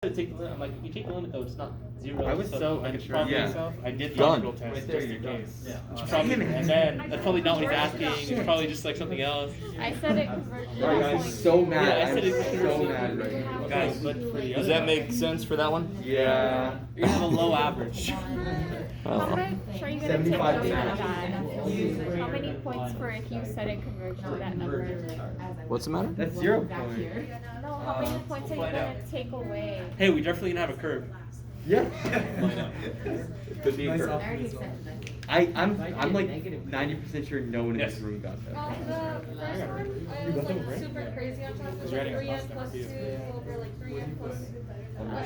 to take the limit. I'm like, if you take the limit though, it's not zero. I was so I unsure. probably Yeah. I did the Done. integral test Right there, just in you're done. case. Yeah. It's probably, and then that's probably not what he's asking. It's probably just like something else. I said it converged. Right, I'm so mad. Yeah, I said I'm it so converged. mad right now. Guys, but for the Does other that one, make sense for that one? Yeah. you're gonna have a low average. How much are you gonna take 75 out of max. that? How many points for if you said it converged to that number? What's the matter? That's 0 point. No, how many points are you gonna take away? Hey, we definitely gonna have a curve. Yeah. It could be a curve. I'm like 90% sure no one in this room got that. The first one, I was like super crazy on top of like 3n plus 2 over like 3n plus.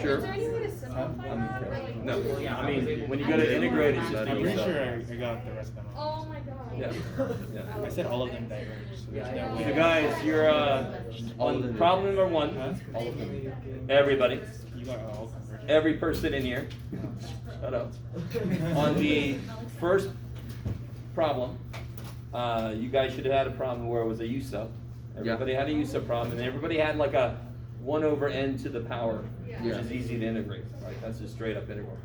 Sure. Is there any way to simplify that? Or, like, No, I mean, when you go to integrate, it's just I'm a pretty sub. sure I got the rest of them. Oh my god. Yeah. Yeah. I said all of them diverge. So there's no way. So guys, you're on problem number 1. All of them. Everybody, You got all converged. every person in here, shut up. On the first problem, you guys should have had a problem where it was a U sub. Everybody had a U sub problem, and everybody had like a 1 over n to the power, which is easy to integrate. Right? That's just straight up integral.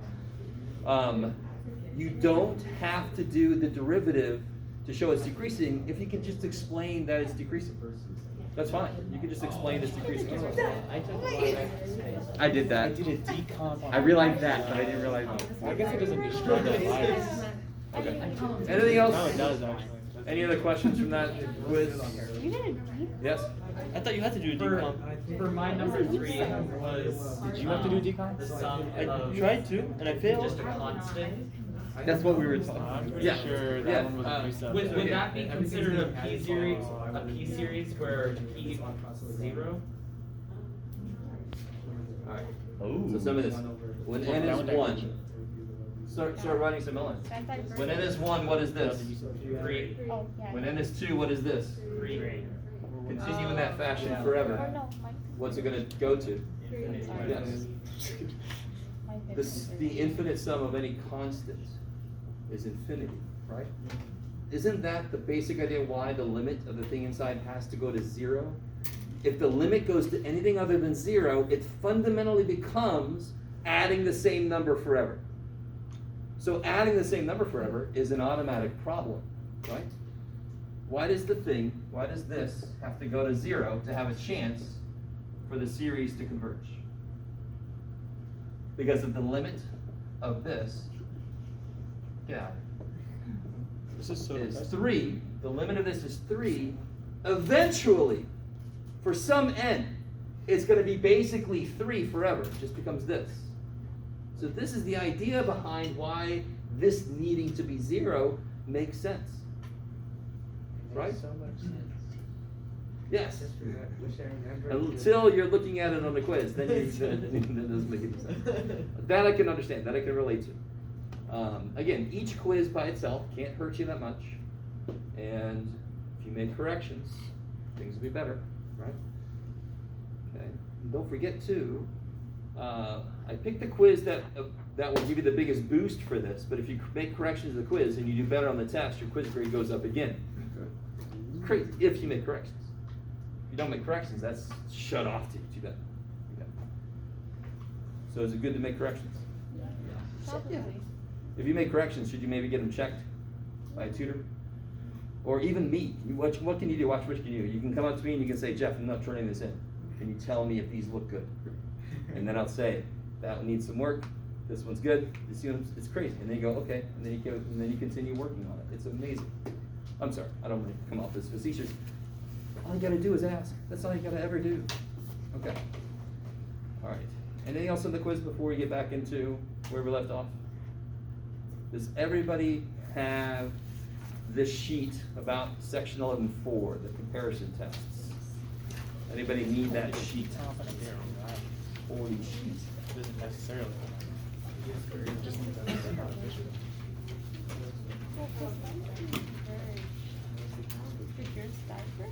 You don't have to do the derivative to show it's decreasing if you can just explain that it's decreasing. That's fine. You can just explain it's decreasing. I did that. I did a decomp on I realized that, but I didn't realize. I guess it doesn't destroy the lives. Okay. Anything else? No, it does actually. Any other questions from that quiz? You did a deep. Yes? I thought you had to do a decomp. For my number 3 was. Did you have to do a decomp? The sum I of tried to, and I failed. just a constant. That's what we were I'm talking. pretty Yeah. sure that Yeah. one was a U sub. Would that be considered a P series? A P series where P is 0? Alright. Oh. So some of this. When n is 1, start writing some lines. That diverged. When n is 1, what is this? 3. Oh, yeah. When n is 2, what is this? 3. Continue in that fashion Oh, forever. no, mine. What's it going to go to? Sorry. Yes. Mine didn't The converge. infinite sum of any constant is infinity, right? Isn't that the basic idea why the limit of the thing inside has to go to 0? If the limit goes to anything other than 0, it fundamentally becomes adding the same number forever. So adding the same number forever is an automatic problem, right? Why does this have to go to 0 to have a chance for the series to converge? Because of the limit of this, yeah, This is so is impressive. 3. The limit of this is 3. Eventually, for some n, it's going to be basically 3 forever. It just becomes this. So this is the idea behind why this needing to be 0 makes sense. Right? So much sense. Yes. Until you're looking at it on the quiz, then that doesn't make any sense. That I can understand. That I can relate to. Again, each quiz by itself can't hurt you that much, and if you make corrections, things will be better, right? Okay. And don't forget too. I picked the quiz that will give you the biggest boost for this. But if you make corrections to the quiz and you do better on the test, your quiz grade goes up again. Great, if you make corrections. If you don't make corrections, that's shut off to you. Too bad. So is it good to make corrections? Probably. If you make corrections, should you maybe get them checked by a tutor? Or even me. What can you do? Watch what can you do. You can come up to me and you can say, Jeff, I'm not turning this in. Can you tell me if these look good? And then I'll say, that one needs some work. This one's good. This one's, it's crazy. And then you go, okay. And then you continue working on it. It's amazing. I'm sorry. I don't want to come off as facetious. All you got to do is ask. That's all you got to ever do. Okay. All right. Anything else on the quiz before we get back into where we left off? Does everybody have this sheet about section 11.4, the comparison tests? Anybody need that sheet? Holy sheet. It doesn't necessarily. It just means that it's not efficient. Did yours diverge?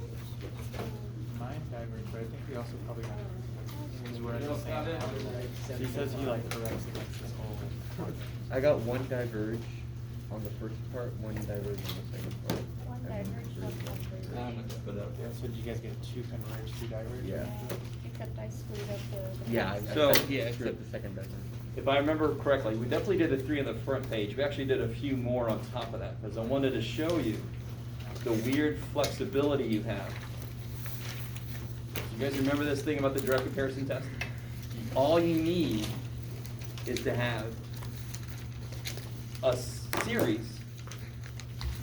Mine diverged, but I think we also probably have because we're at the same time. He says he like corrects against this whole. I got 1 diverge on the first part, 1 diverge on the second part. One diverge, one converge. Yeah, so did you guys get 2 converge, 2 diverge? Yeah. Except I screwed up the. Yeah, So- except the second divergence. If I remember correctly, we definitely did the 3 on the front page. We actually did a few more on top of that, because I wanted to show you the weird flexibility you have. You guys remember this thing about the direct comparison test? All you need is to have a series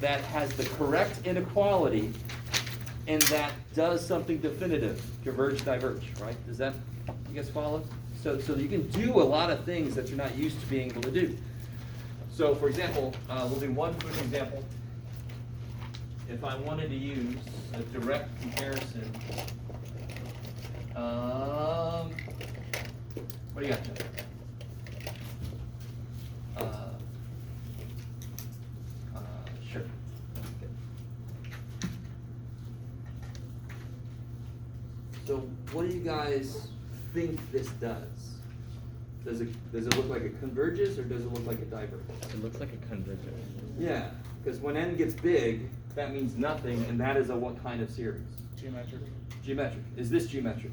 that has the correct inequality and that does something definitive, converge, diverge, right? Does that, you guys follow? So you can do a lot of things that you're not used to being able to do. So for example, we'll do one quick example. If I wanted to use a direct comparison, what do you got, Jeff? Sure. Okay. So what do you guys think this does? Does it look like it converges or does it look like it diverges? It looks like a convergence. Yeah, because when n gets big, that means nothing, and that is a what kind of series? Geometric. Geometric. Is this geometric?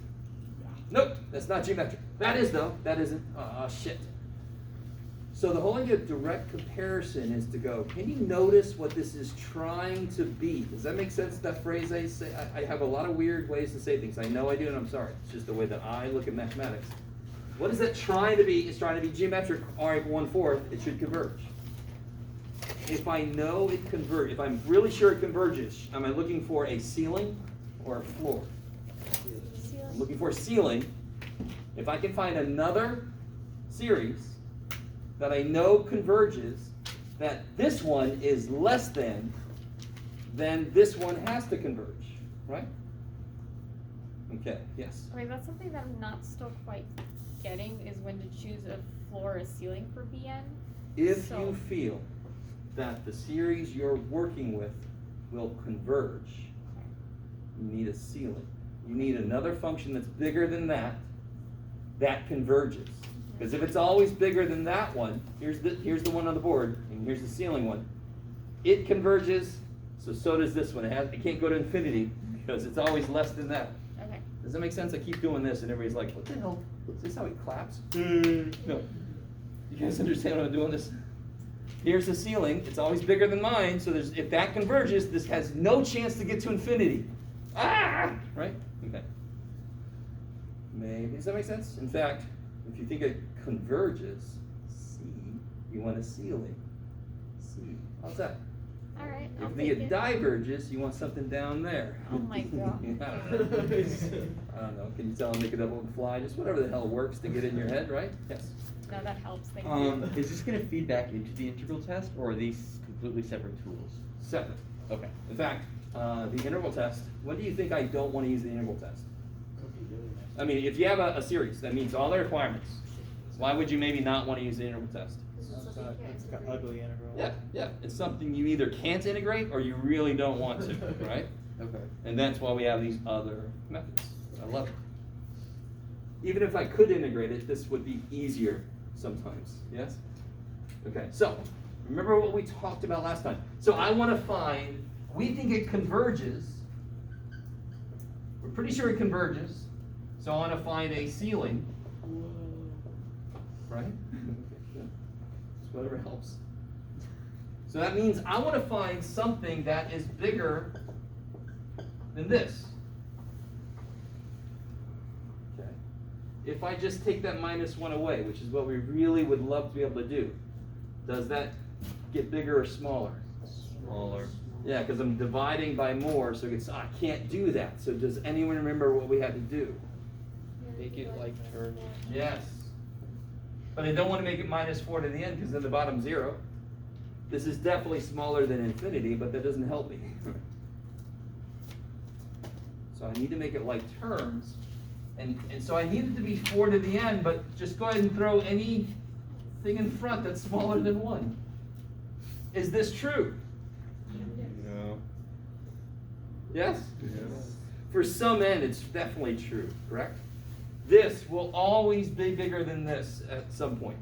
Nope, that's not geometric. That is though. That isn't. Oh shit. So the whole idea of direct comparison is to go, can you notice what this is trying to be? Does that make sense, that phrase I say? I have a lot of weird ways to say things. I know I do, and I'm sorry. It's just the way that I look at mathematics. What is that trying to be? It's trying to be geometric, r equal 1/4. It should converge. If I know it converges, if I'm really sure it converges, am I looking for a ceiling or a floor? I'm looking for a ceiling. If I can find another series that I know converges, that this one is less than, then this one has to converge, right? Okay, yes. Okay, that's something that I'm not still quite getting, is when to choose a floor or a ceiling for Bn. If you feel that the series you're working with will converge, you need a ceiling. You need another function that's bigger than that converges. Because if it's always bigger than that one, here's the one on the board, and here's the ceiling one. It converges, so does this one. It can't go to infinity because it's always less than that. Okay. Does that make sense? I keep doing this, and everybody's like, "What the hell? Is this how he claps?" No. You guys understand what I'm doing? This. Here's the ceiling. It's always bigger than mine, so if that converges, this has no chance to get to infinity. Ah! Right? Okay. Maybe. Does that make sense? In fact, if you think it converges, C, you want a ceiling. C. How's that? All right. If I'll you take think it it. diverges, you want something down there. Oh my God. I don't know. Can you tell them make it up on the fly? Just whatever the hell works to get in your head, right? Yes. No, that helps. Thank you. Is this going to feed back into the integral test, or are these completely separate tools? Separate. Okay. In fact, the integral test, when do you think I don't want to use the integral test? I mean, if you have a series that meets all the requirements, why would you maybe not want to use the integral test? It's got ugly integral. Yeah. It's something you either can't integrate or you really don't want to, right? Okay. And that's why we have these other methods. I love it. Even if I could integrate it, this would be easier sometimes, yes? Okay, so remember what we talked about last time. So I want to find, we think it converges. We're pretty sure it converges. So I want to find a ceiling, right? Just whatever helps. So that means I want to find something that is bigger than this. Okay. If I just take that -1 away, which is what we really would love to be able to do, does that get bigger or smaller? Smaller. Yeah, because I'm dividing by more, so I can't do that. So does anyone remember what we had to do? Make it like turn. Yes. But I don't want to make it -4 to the end because then the bottom's 0. This is definitely smaller than infinity, but that doesn't help me. So I need to make it like terms. And so I need it to be 4 to the end, but just go ahead and throw anything in front that's smaller than 1. Is this true? No. Yes? Yes. For some n, it's definitely true, correct? This will always be bigger than this at some point.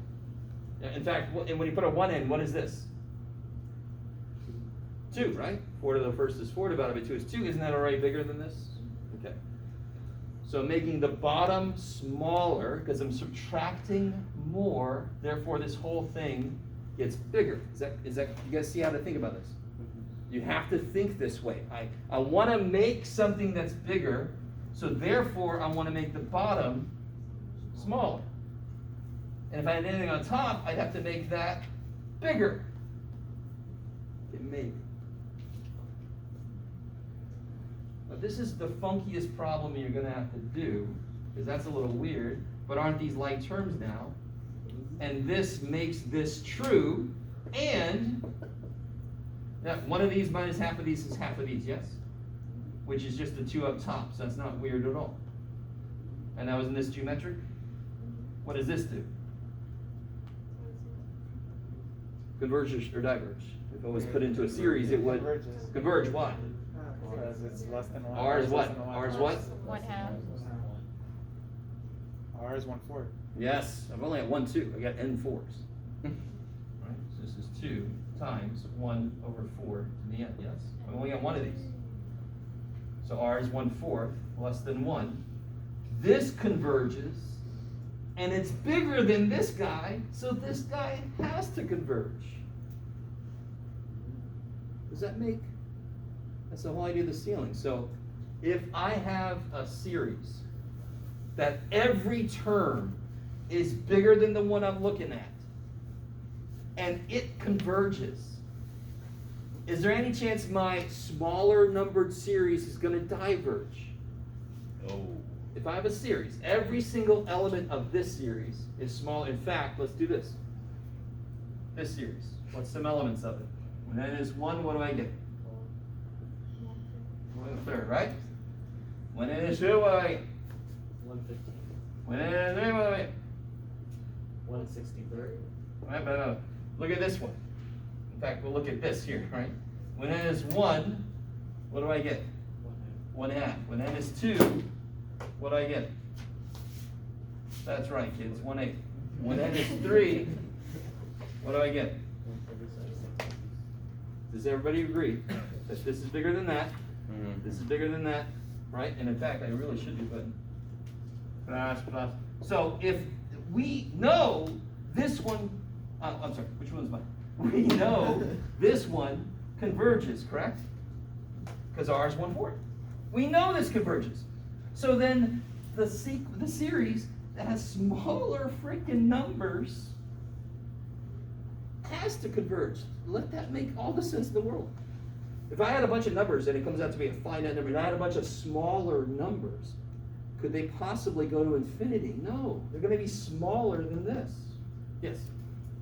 In fact, when you put a 1 in, what is this? 2, right? 4 to the first is 4 divided by 2 is 2. Isn't that already bigger than this? Okay. So making the bottom smaller, because I'm subtracting more, therefore this whole thing gets bigger. Is that, you guys see how to think about this? You have to think this way. I want to make something that's bigger, so therefore I want to make the bottom smaller. And if I had anything on top, I'd have to make that bigger. Okay, maybe. Now this is the funkiest problem you're going to have to do, because that's a little weird, but aren't these like terms now? And this makes this true, and one of these minus half of these is half of these, yes? Which is just the 2 up top, so that's not weird at all. And that was in this geometric. What does this do? Converge or diverge. If it was put into a series, it would converge. Why? Because it's less than 1. R is what? R is what? 1/2. R is 1/4. Yes, I've only got 1, 2. I got n 4s. Right? So this is 2 times 1/4 to the n, yes? I've only got one of these. So R is 1/4, less than 1. This converges, and it's bigger than this guy, so this guy has to converge. Does that make? That's the whole idea of the ceiling. So if I have a series that every term is bigger than the one I'm looking at, and it converges, is there any chance my smaller numbered series is going to diverge? Oh. If I have a series, every single element of this series is small. In fact, let's do this. This series, what's some elements of it? When n is 1, what do I get? 1/3, right? When n is 2, what do I get? 115. When n is 3, what do I get? 163. Right, but look at this one. In fact, we'll look at this here, right? When n is 1, what do I get? 1/2. When n is 2, what do I get? That's right, kids, 1/8. When n is 3, what do I get? Does everybody agree that this is bigger than that? This is bigger than that, right? And in fact, I really should be putting plus. So if we know this one, I'm sorry, which one is mine? We know this one converges, correct? Because R is 1/4. We know this converges. So then the series that has smaller freaking numbers has to converge. Let that make all the sense in the world. If I had a bunch of numbers and it comes out to be a finite number, and I had a bunch of smaller numbers, could they possibly go to infinity? No, they're going to be smaller than this. Yes?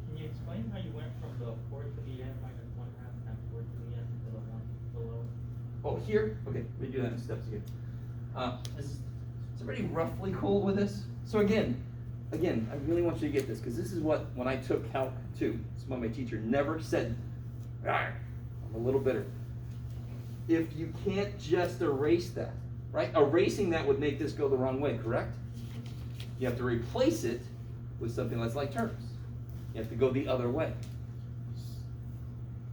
Can you explain how you went from the 4 to the n minus 1/2 and 4 to the n to the 1 below? Oh, here? Okay, let me do that in steps again. Is everybody roughly cool with this? So again, I really want you to get this, because this is what, when I took Calc 2, this is what my teacher never said. I'm a little bitter. If you can't just erase that, right? Erasing that would make this go the wrong way, correct? You have to replace it with something that's like terms. You have to go the other way.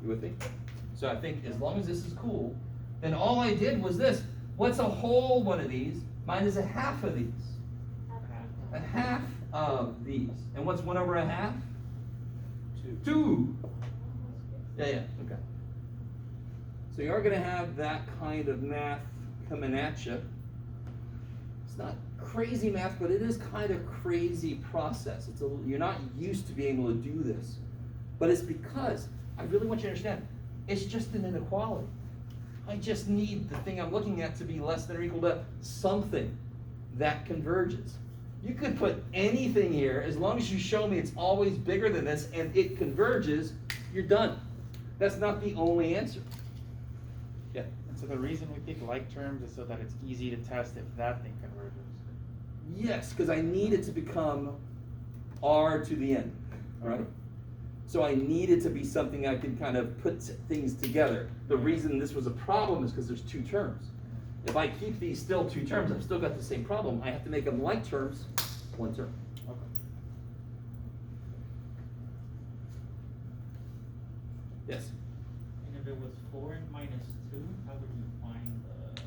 You with me? So I think as long as this is cool, then all I did was this. What's a whole one of these minus 1/2 of these? 1/2 of these. And what's 1/2? 2. Yeah, okay. So you are going to have that kind of math coming at you. It's not crazy math, but it is kind of crazy process. You're not used to being able to do this. But it's because, I really want you to understand, it's just an inequality. I just need the thing I'm looking at to be less than or equal to something that converges. You could put anything here, as long as you show me it's always bigger than this and it converges, you're done. That's not the only answer. Yeah. And so the reason we pick like terms is so that it's easy to test if that thing converges. Yes, because I need it to become R to the n, right? So I need it to be something I can kind of put things together. The reason this was a problem is because there's 2 terms. If I keep these still 2 terms, I've still got the same problem. I have to make them like terms, 1 term. Okay. Yes? And if it was 4 minus 2, how would you find the,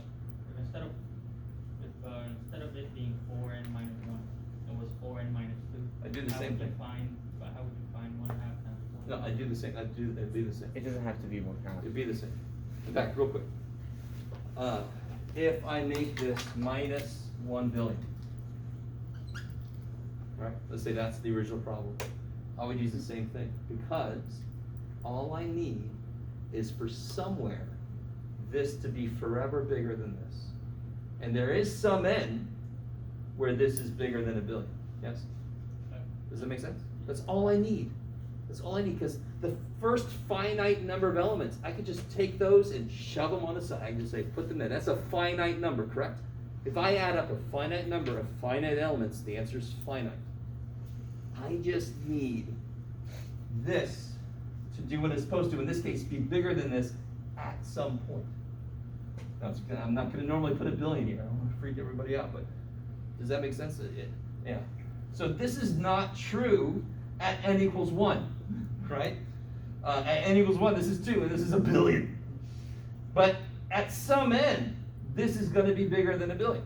if instead of it being 4n minus 1. It was 4n minus 2. I do the same thing. How would you find 1/2 times 1? No, I do the same, it'd be the same. It doesn't have to be 1/2. It'd be the same. In fact, real quick, if I make this minus 1 billion, right? Let's say that's the original problem. I would use the same thing, because all I need is for somewhere this to be forever bigger than this. And there is some n where this is bigger than 1 billion, yes? Does that make sense? That's all I need. That's all I need, because the first finite number of elements, I could just take those and shove them on the side. I can just say, put them in. That's a finite number, correct? If I add up a finite number of finite elements, the answer is finite. I just need this to do what it's supposed to, in this case, be bigger than this at some point. Now, I'm not going to normally put 1 billion here. I don't want to freak everybody out, but does that make sense? Yeah. So this is not true at n equals 1, right? At n equals 1, this is 2, and this is 1 billion. But at some n, this is going to be bigger than 1 billion.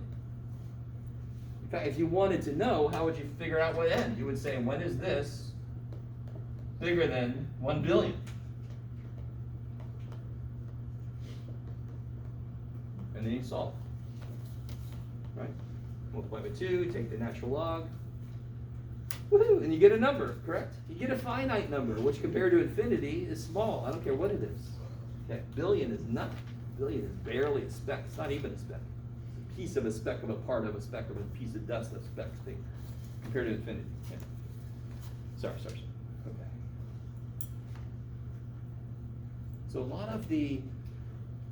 In fact, if you wanted to know, how would you figure out what n? You would say, when is this bigger than 1 billion? And then you solve, right? Multiply by 2, take the natural log. Woohoo! And you get a number, correct? You get a finite number, which compared to infinity is small. I don't care what it is. Okay, billion is nothing. Billion is barely a speck. It's not even a speck. It's a piece of a speck of a part of a speck of a piece of dust of a speck thing compared to infinity. Okay. Sorry. Okay. So a lot of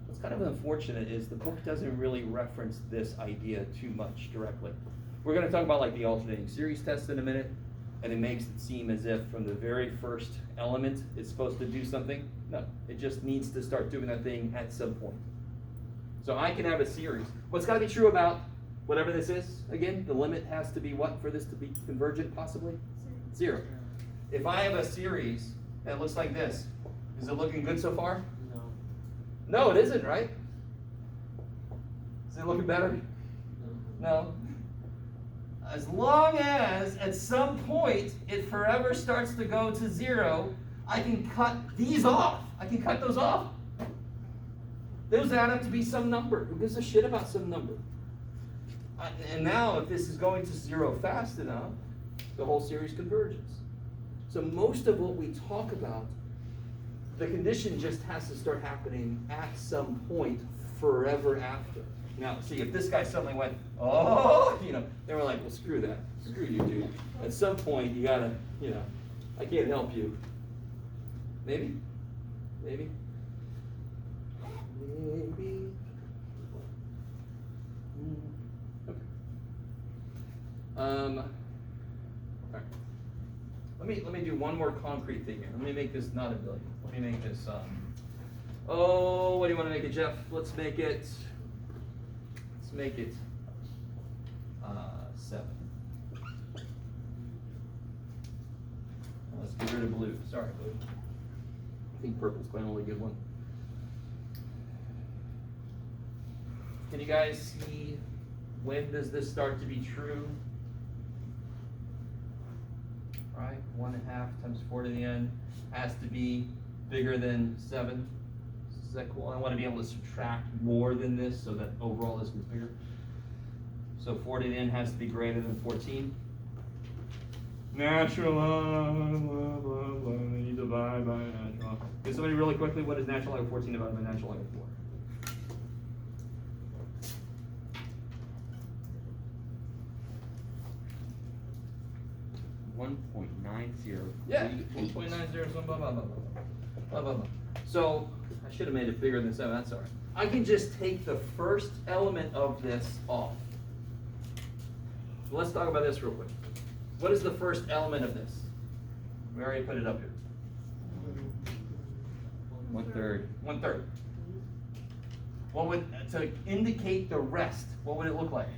what's kind of unfortunate is the book doesn't really reference this idea too much directly. We're going to talk about like the alternating series test in a minute, and it makes it seem as if from the very first element it's supposed to do something. No, it just needs to start doing that thing at some point. So I can have a series. What's got to be true about whatever this is, again, the limit has to be what for this to be convergent possibly? 0. If I have a series that looks like this, is it looking good so far? No, it isn't, right? Is it looking better? No. As long as at some point it forever starts to go to 0, I can cut these off. I can cut those off. Those add up to be some number. Who gives a shit about some number? And now if this is going to 0 fast enough, the whole series converges. So most of what we talk about, the condition just has to start happening at some point forever after. Now, see, if this guy suddenly went, oh, they were like, well, screw that. Screw you, dude. At some point, you gotta, I can't help you. Maybe? Okay. All right. Let me do one more concrete thing here. Let me make this not 1 billion. Let me make this, what do you want to make it, Jeff? Let's make it 7. Let's get rid of blue. Sorry, blue. I think purple's quite only a good one. Can you guys see when does this start to be true? Right, 1/2 times 4 to the n has to be bigger than 7. Is that cool? I want to be able to subtract more than this so that overall this gets bigger. So 4 to the n has to be greater than 14. Natural log, blah, blah, blah, then you divide by natural log. Can somebody really quickly, what is natural log of 14 divided by natural log of 4? Yeah, 1.90, blah, blah, blah, blah, blah, blah, blah. So I should have made it bigger than 7, that's all right. I can just take the first element of this off. Let's talk about this real quick. What is the first element of this? We already put it up here. 1/3. 1/3. What would, to indicate the rest, what would it look like?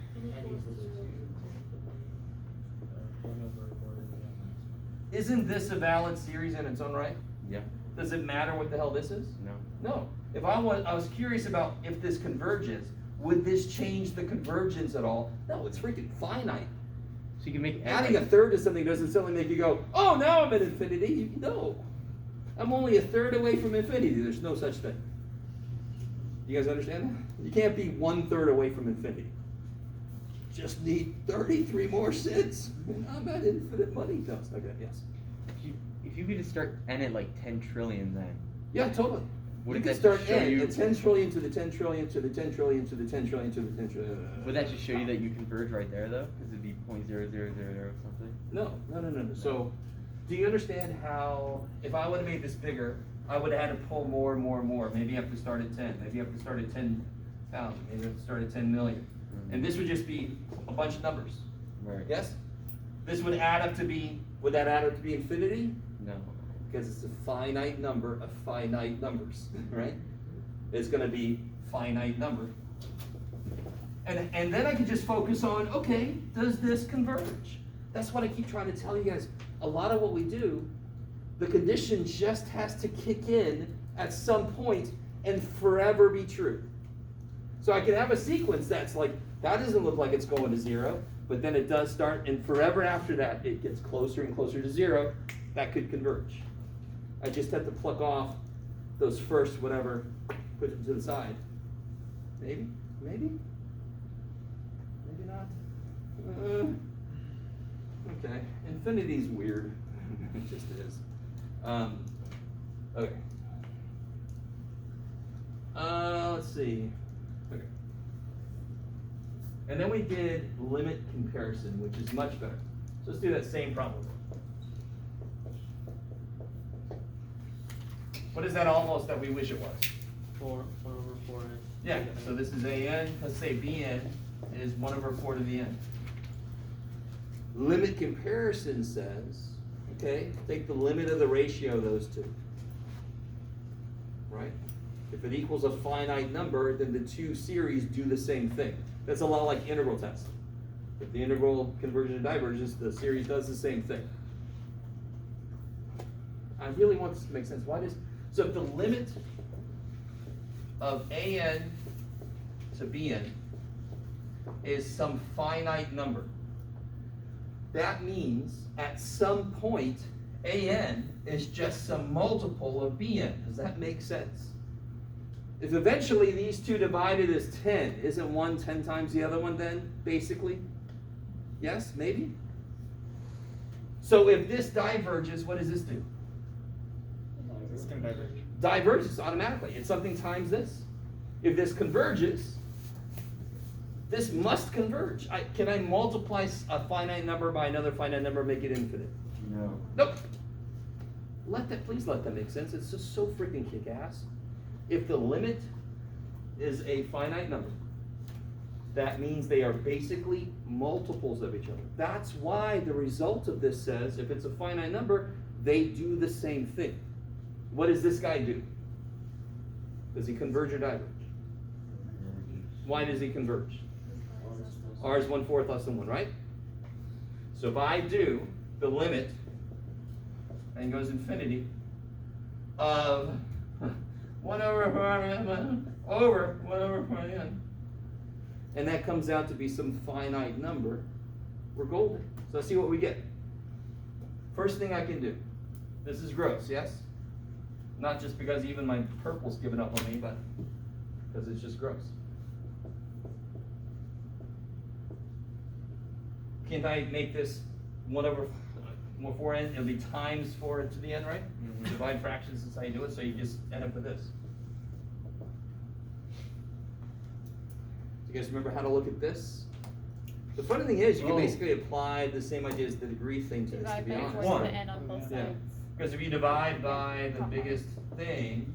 Isn't this a valid series in its own right? Yeah. Does it matter what the hell this is? No. No. If I was curious about if this converges, Would this change the convergence at all? No, it's freaking finite. So you can make Adding a third to something doesn't suddenly make you go, oh, now I'm at infinity. No. I'm only a third away from infinity. There's no such thing. You guys understand that? You can't be 1/3 away from infinity. Just need 33 more cents. And I'm at infinite money. No, it's not good. Yes. If you could just start n at like 10 trillion then. Yeah, totally. Would You that could start just show n you- at 10 trillion to the 10 trillion to the 10 trillion to the 10 trillion to the 10 trillion. Would that just show you that you converge right there though? Because it'd be 0.0000 something. No. So, do you understand how, if I would have made this bigger, I would have had to pull more and more and more. Maybe you have to start at 10. Maybe you have to start at 10,000. Maybe you have to start at 10 million. And this would just be a bunch of numbers. Right. Yes? This would add up to be, would that add up to be infinity? No. Because it's a finite number of finite numbers, right? It's gonna be finite number. And then I could just focus on, okay, does this converge? That's what I keep trying to tell you guys. A lot of what we do, the condition just has to kick in at some point and forever be true. So I can have a sequence that's like, that doesn't look like it's going to 0, but then it does start, and forever after that, it gets closer and closer to 0. That could converge. I just have to pluck off those first whatever, put them to the side. Maybe? Maybe not. Okay, infinity's weird. It just is. Okay. Let's see. Okay. And then we did limit comparison, which is much better. So let's do that same problem. What is that almost that we wish it was? 4 over 4. Yeah, so this is an, let's say bn is 1 over 4 to the n. Limit comparison says, okay, take the limit of the ratio of those two. Right? If it equals a finite number, then the two series do the same thing. That's a lot like integral test. If the integral convergence and divergence, the series does the same thing. I really want this to make sense. Why does, so if the limit of an to bn is some finite number, that means at some point an is just some multiple of bn. Does that make sense? If eventually these two divided is 10, isn't one 10 times the other one then, basically? Yes, maybe? So if this diverges, what does this do? It's going to diverge. Diverges automatically. It's something times this. If this converges, this must converge. Can I multiply a finite number by another finite number and make it infinite? No. Nope. Please let that make sense. It's just so freaking kick-ass. If the limit is a finite number, that means they are basically multiples of each other. That's why the result of this says, if it's a finite number, they do the same thing. What does this guy do? Does he converge or diverge? Why does he converge? R is 1/4 less than 1, right? So if I do the limit, and goes infinity, of 1 over 4 over 1 over 4n, and that comes out to be some finite number, we're golden. So let's see what we get. First thing I can do, this is gross, yes? Not just because even my purple's given up on me, but because it's just gross. Can't I make this 1 over 4n? It'll be times 4 to the n, right? Mm-hmm. Divide fractions is how you do it, so you just end up with this. Do you guys remember how to look at this? The funny thing is, you can basically apply the same idea as the degree thing to this, to Divide be by honest. 4 to the n on both Yeah. sides. Because if you divide by the biggest thing,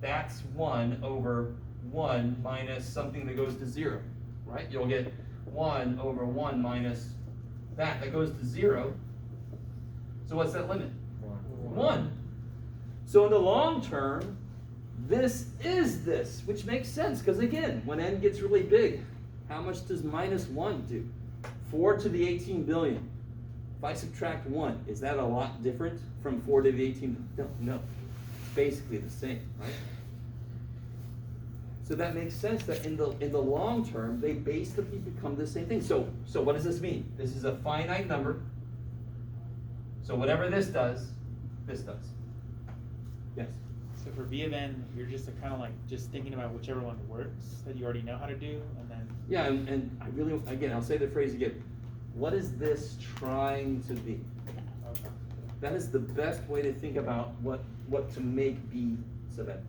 that's 1 over 1 minus something that goes to 0, right? You'll get 1 over 1 minus that goes to 0. So what's that limit? 1. So in the long term, this is this, which makes sense, because again, when n gets really big, how much does minus 1 do? 4 to the 18 billion. If I subtract 1, is that a lot different from 4 to the 18 billion? No. It's basically the same, right? So that makes sense that in the long term, they basically become the same thing. So what does this mean? This is a finite number. So whatever this does, this does. Yes? So for V of n, you're just kind of like just thinking about whichever one works that you already know how to do, and then. Yeah, and I really, again, I'll say the phrase again. What is this trying to be? Okay. That is the best way to think about what to make B sub n. Okay.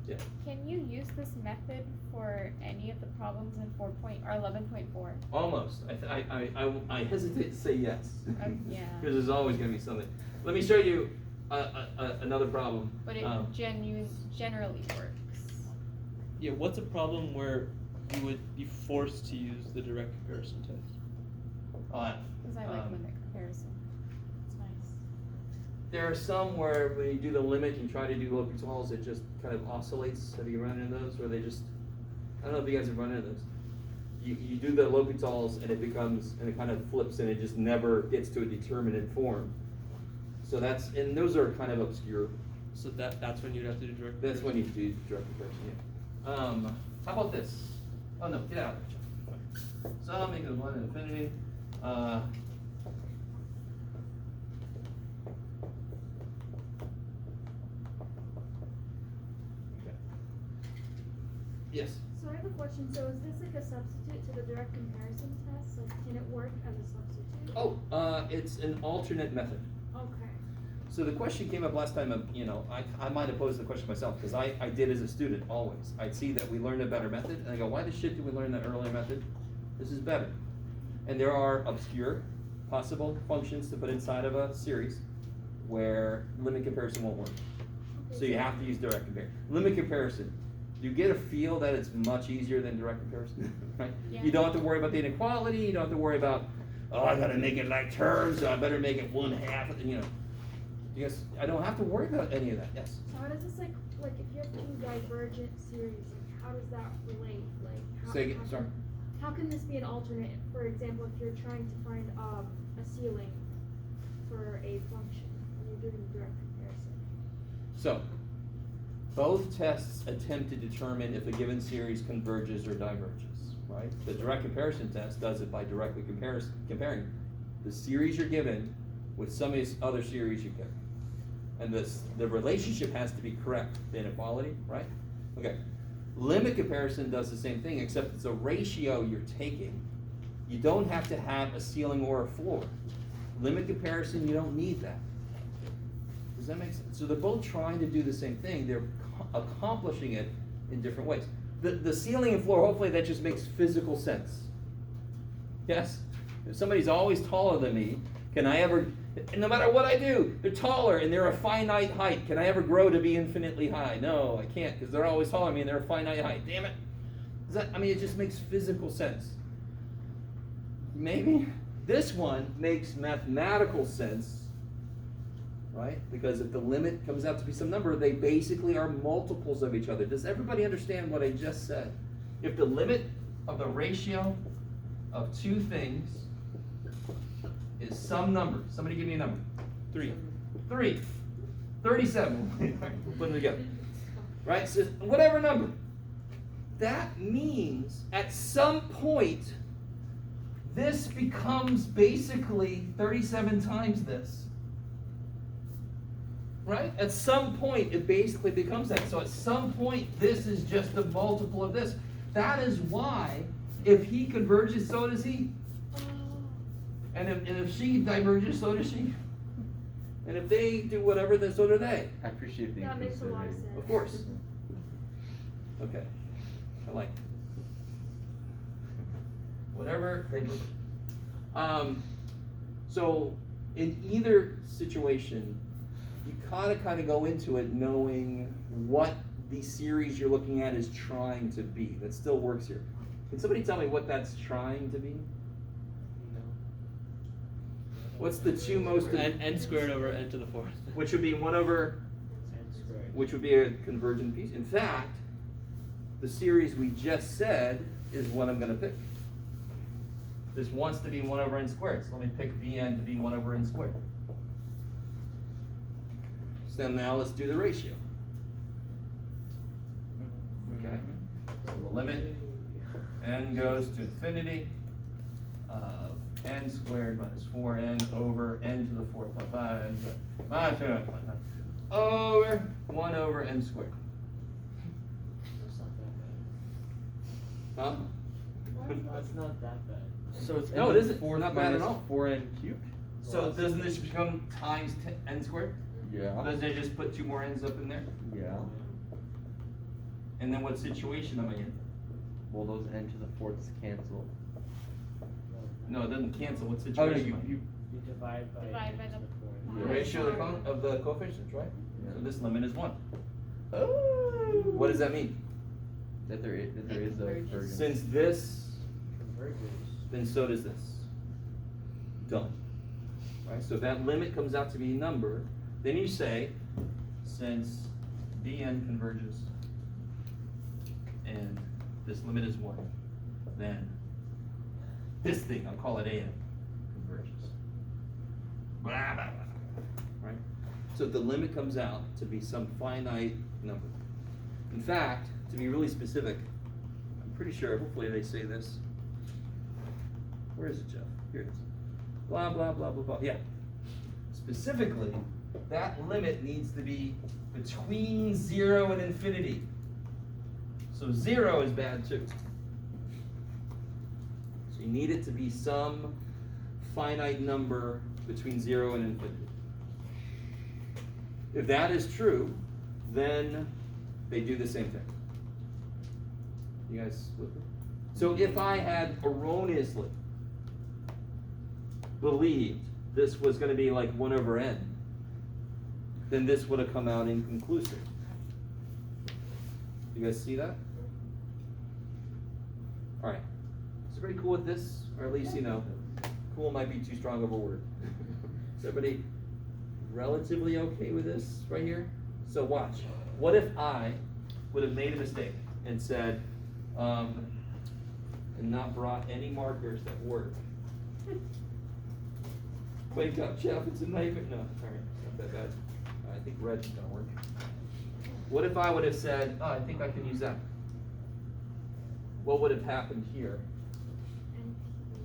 Yeah. Can you use this method for any of the problems in 11.4? Almost. I hesitate to say yes. Yeah. Because there's always going to be something. Let me show you another problem. But it generally works. Yeah, what's a problem where you would be forced to use the direct comparison test? Because I like limit comparison. It's nice. There are some where when you do the limit, you try to do L'Hopital's, it just kind of oscillates. Have you run into those? Where they just, I don't know if you guys have run into those. You do the L'Hopital's and it kind of flips and it just never gets to a determinate form. So and those are kind of obscure. So that's when you'd have to do direct That's when you do direct comparison, yeah. How about this? Oh no, get out of there. Sum equals 1 to infinity. Okay. Yes. So I have a question. So is this like a substitute to the direct comparison test? Like, can it work as a substitute? Oh, it's an alternate method. Okay. So the question came up last time of, I might have posed the question myself, because I did as a student, always. I'd see that we learned a better method, and I go, why the shit did we learn that earlier method? This is better. And there are obscure possible functions to put inside of a series where limit comparison won't work. So you have to use direct comparison. Limit comparison, you get a feel that it's much easier than direct comparison, right? Yeah. You don't have to worry about the inequality, you don't have to worry about, I gotta make it like terms, so I better make it 1/2, Because I don't have to worry about any of that, yes? So how does this like if you have two divergent series, like how does that relate? Like how, Say again, sorry. How can this be an alternate? For example, if you're trying to find a ceiling for a function and you're doing direct comparison. So, both tests attempt to determine if a given series converges or diverges, right? The direct comparison test does it by directly comparing the series you're given with some other series you pick. And the relationship has to be correct, the inequality, right? Okay. Limit comparison does the same thing, except it's a ratio you're taking. You don't have to have a ceiling or a floor. Limit comparison, you don't need that. Does that make sense? So they're both trying to do the same thing. They're accomplishing it in different ways. The ceiling and floor, hopefully that just makes physical sense. Yes? If somebody's always taller than me, can I ever, no matter what I do, they're taller and they're a finite height. Can I ever grow to be infinitely high? No, I can't, because they're always taller than me and they're a finite height. Damn it. It just makes physical sense. Maybe. This one makes mathematical sense, right? Because if the limit comes out to be some number, they basically are multiples of each other. Does everybody understand what I just said? If the limit of the ratio of two things is some number. Somebody give me a number. 3. 37. We'll put them together. Right? So whatever number. That means at some point, this becomes basically 37 times this. Right? At some point, it basically becomes that. So at some point, this is just a multiple of this. That is why, if he converges, so does he. And if she diverges, so does she. And if they do whatever, then so do they. I appreciate the That makes a lot of sense. Of course. Okay. I like it. Whatever they do. So in either situation, you kind of go into it knowing what the series you're looking at is trying to be. That still works here. Can somebody tell me what that's trying to be? What's the two most? N squared over n to the 4th. Which would be 1 over, which would be a convergent piece. In fact, the series we just said is what I'm going to pick. This wants to be 1 over n squared. So let me pick Vn to be 1 over n squared. So now let's do the ratio. Okay. So the limit n goes to infinity of n squared minus 4n over n to the 4.5 n squared minus 2n over 1 over n squared. That's not that bad. Huh? That's not that bad. So it's No, n it isn't. fourth Not bad at minus all. 4n cubed? So doesn't this become times n squared? Yeah. Doesn't it just put 2 more n's up in there? Yeah. And then what situation am I in? Well, those n to the fourths cancel. No, it doesn't cancel. What Oh, no, situation? am I in? You divide by. Divide by n to the- fourth. The ratio of the coefficients, right? Yeah. So this limit is 1. Oh. What does that mean? That there is a Convergence. divergence. Since this, Convergence. then so does this. Done. Right? So if that limit comes out to be a number, then you say, since Bn converges and this limit is 1, then this thing, I'll call it An, converges. Blah, blah, blah. Right? So if the limit comes out to be some finite number. In fact, to be really specific, I'm pretty sure, hopefully they say this. Where is it, Jeff? Here it is. Blah, blah, blah, blah, blah. Yeah. Specifically, that limit needs to be between 0 and infinity. So 0 is bad too. So you need it to be some finite number between 0 and infinity. If that is true, then they do the same thing. You guys with me? So if I had erroneously believed this was going to be like 1 over n, then this would have come out inconclusive. You guys see that? All right. Is everybody cool with this? Or at least, cool might be too strong of a word. Is everybody relatively okay with this right here? So watch. What if I would have made a mistake and said, and not brought any markers that work? Wake up, Jeff, it's a nightmare. No, all right, it's not that bad. I think red's gonna work. What if I would have said, oh, I think I can use that? What would have happened here?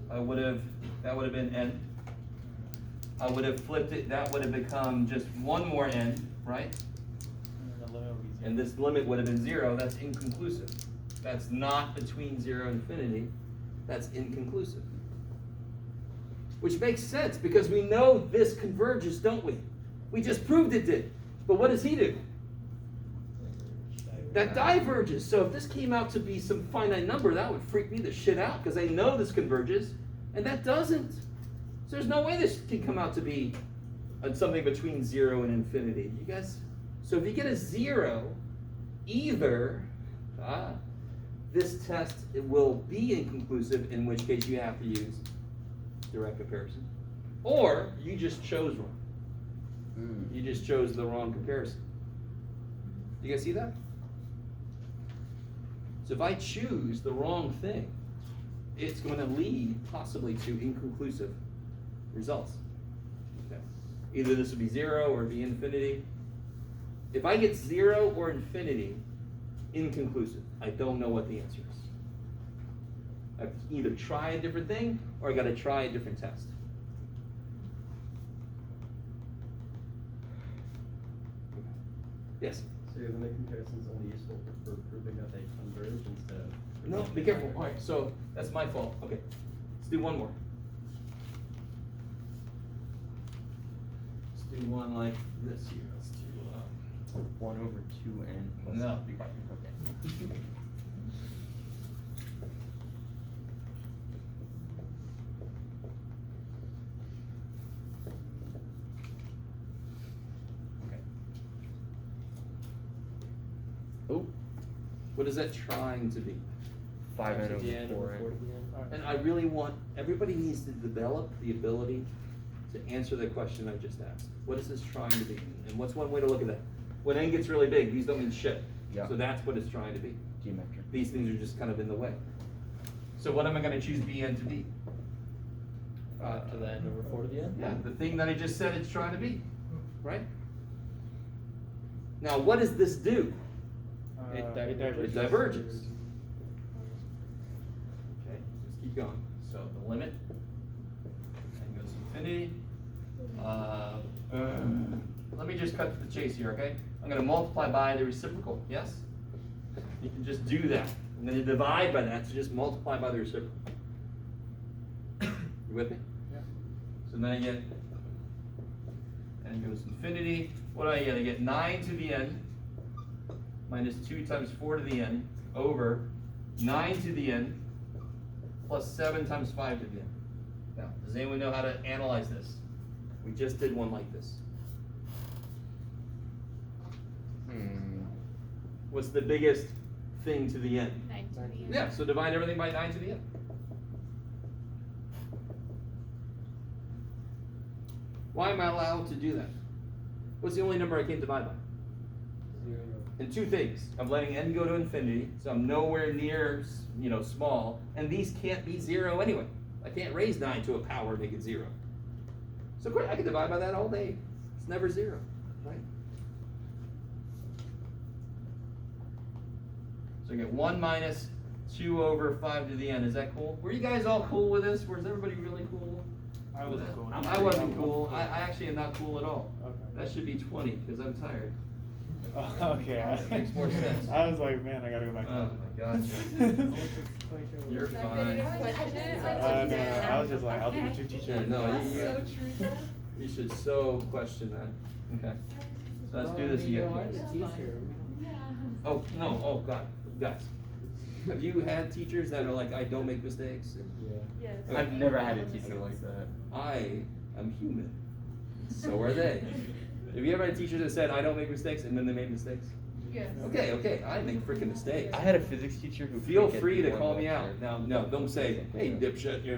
That would have been n. I would have flipped it, that would have become just 1 more n, right? And the limit would be 0. And this limit would have been 0, that's inconclusive. That's not between 0 and infinity, that's inconclusive. Which makes sense, because we know this converges, don't we? We just proved it did. But what does he do? That diverges. So if this came out to be some finite number, that would freak me the shit out, because I know this converges, and that doesn't. So there's no way this can come out to be something between 0 and infinity. You guys? So if you get a 0, either this test it will be inconclusive, in which case you have to use direct comparison, or you just chose wrong. You just chose the wrong comparison. Do you guys see that? So if I choose the wrong thing, it's going to lead possibly to inconclusive results. Okay. Either this would be 0 or be infinity. If I get 0 or infinity, inconclusive. I don't know what the answer is. I have to either try a different thing or I got to try a different test. Yes? So your limit comparison is only useful for proving that they converge instead of. No, be careful. All right, so that's my fault. Okay, let's do one more. Let's do one like this here. Let's do 1 over 2n plus No. b. Okay. Okay. Oh, what is that trying to be? 5n To the end over or 4 to 4n. the end. And I really want, everybody needs to develop the ability to answer the question I just asked. What is this trying to be? And what's one way to look at that? When n gets really big, these don't mean shit. Yeah. So that's what it's trying to be. Geometric. These things are just kind of in the way. So what am I going to choose Bn to be? 5 to the end over 4 to the end? Yeah, the thing that I just said it's trying to be, right? Now, what does this do? It It diverges. diverges. Okay, just keep going. So the limit and goes to infinity. Let me just cut to the chase here, okay? I'm going to multiply by the reciprocal, yes? You can just do that. I'm going to divide by that, so just multiply by the reciprocal. You with me? Yeah. So then I get, n goes to infinity. What do I get? I get 9 to the n minus 2 times 4 to the n over 9 to the n plus 7 times 5 to the n. Now, does anyone know how to analyze this? We just did one like this. What's the biggest thing to the n? 9 to the end. Yeah, so divide everything by 9 to the n. Why am I allowed to do that? What's the only number I can't divide by? And two things. I'm letting n go to infinity, so I'm nowhere near, small, and these can't be 0 anyway. I can't raise 9 to a power and make it 0. So of course, I can divide by that all day. It's never 0, right? So I get 1 minus 2 over 5 to the n. Is that cool? Were you guys all cool with this? Was everybody really cool? I with wasn't that? cool with I that. wasn't cool. I actually am not cool at all. Okay. That should be 20 because I'm tired. Oh, okay. That makes more sense. I was like, man, I gotta go back. Oh my gosh. You're fine. No, I was just like, I'll be the true teacher. Yeah, no, you should so question that. Okay. So let's do this again. Oh, no, oh God, guys. Have you had teachers that are like, I don't make mistakes? Yes. Okay. I've never had a teacher like that. I am human. So are they. Have you ever had teachers that said, I don't make mistakes, and then they made mistakes? Yes. Okay, I make freaking mistakes. I had a physics teacher who Feel could get free to people call in me out. lecture. Now, no, don't say, hey, dipshit, you're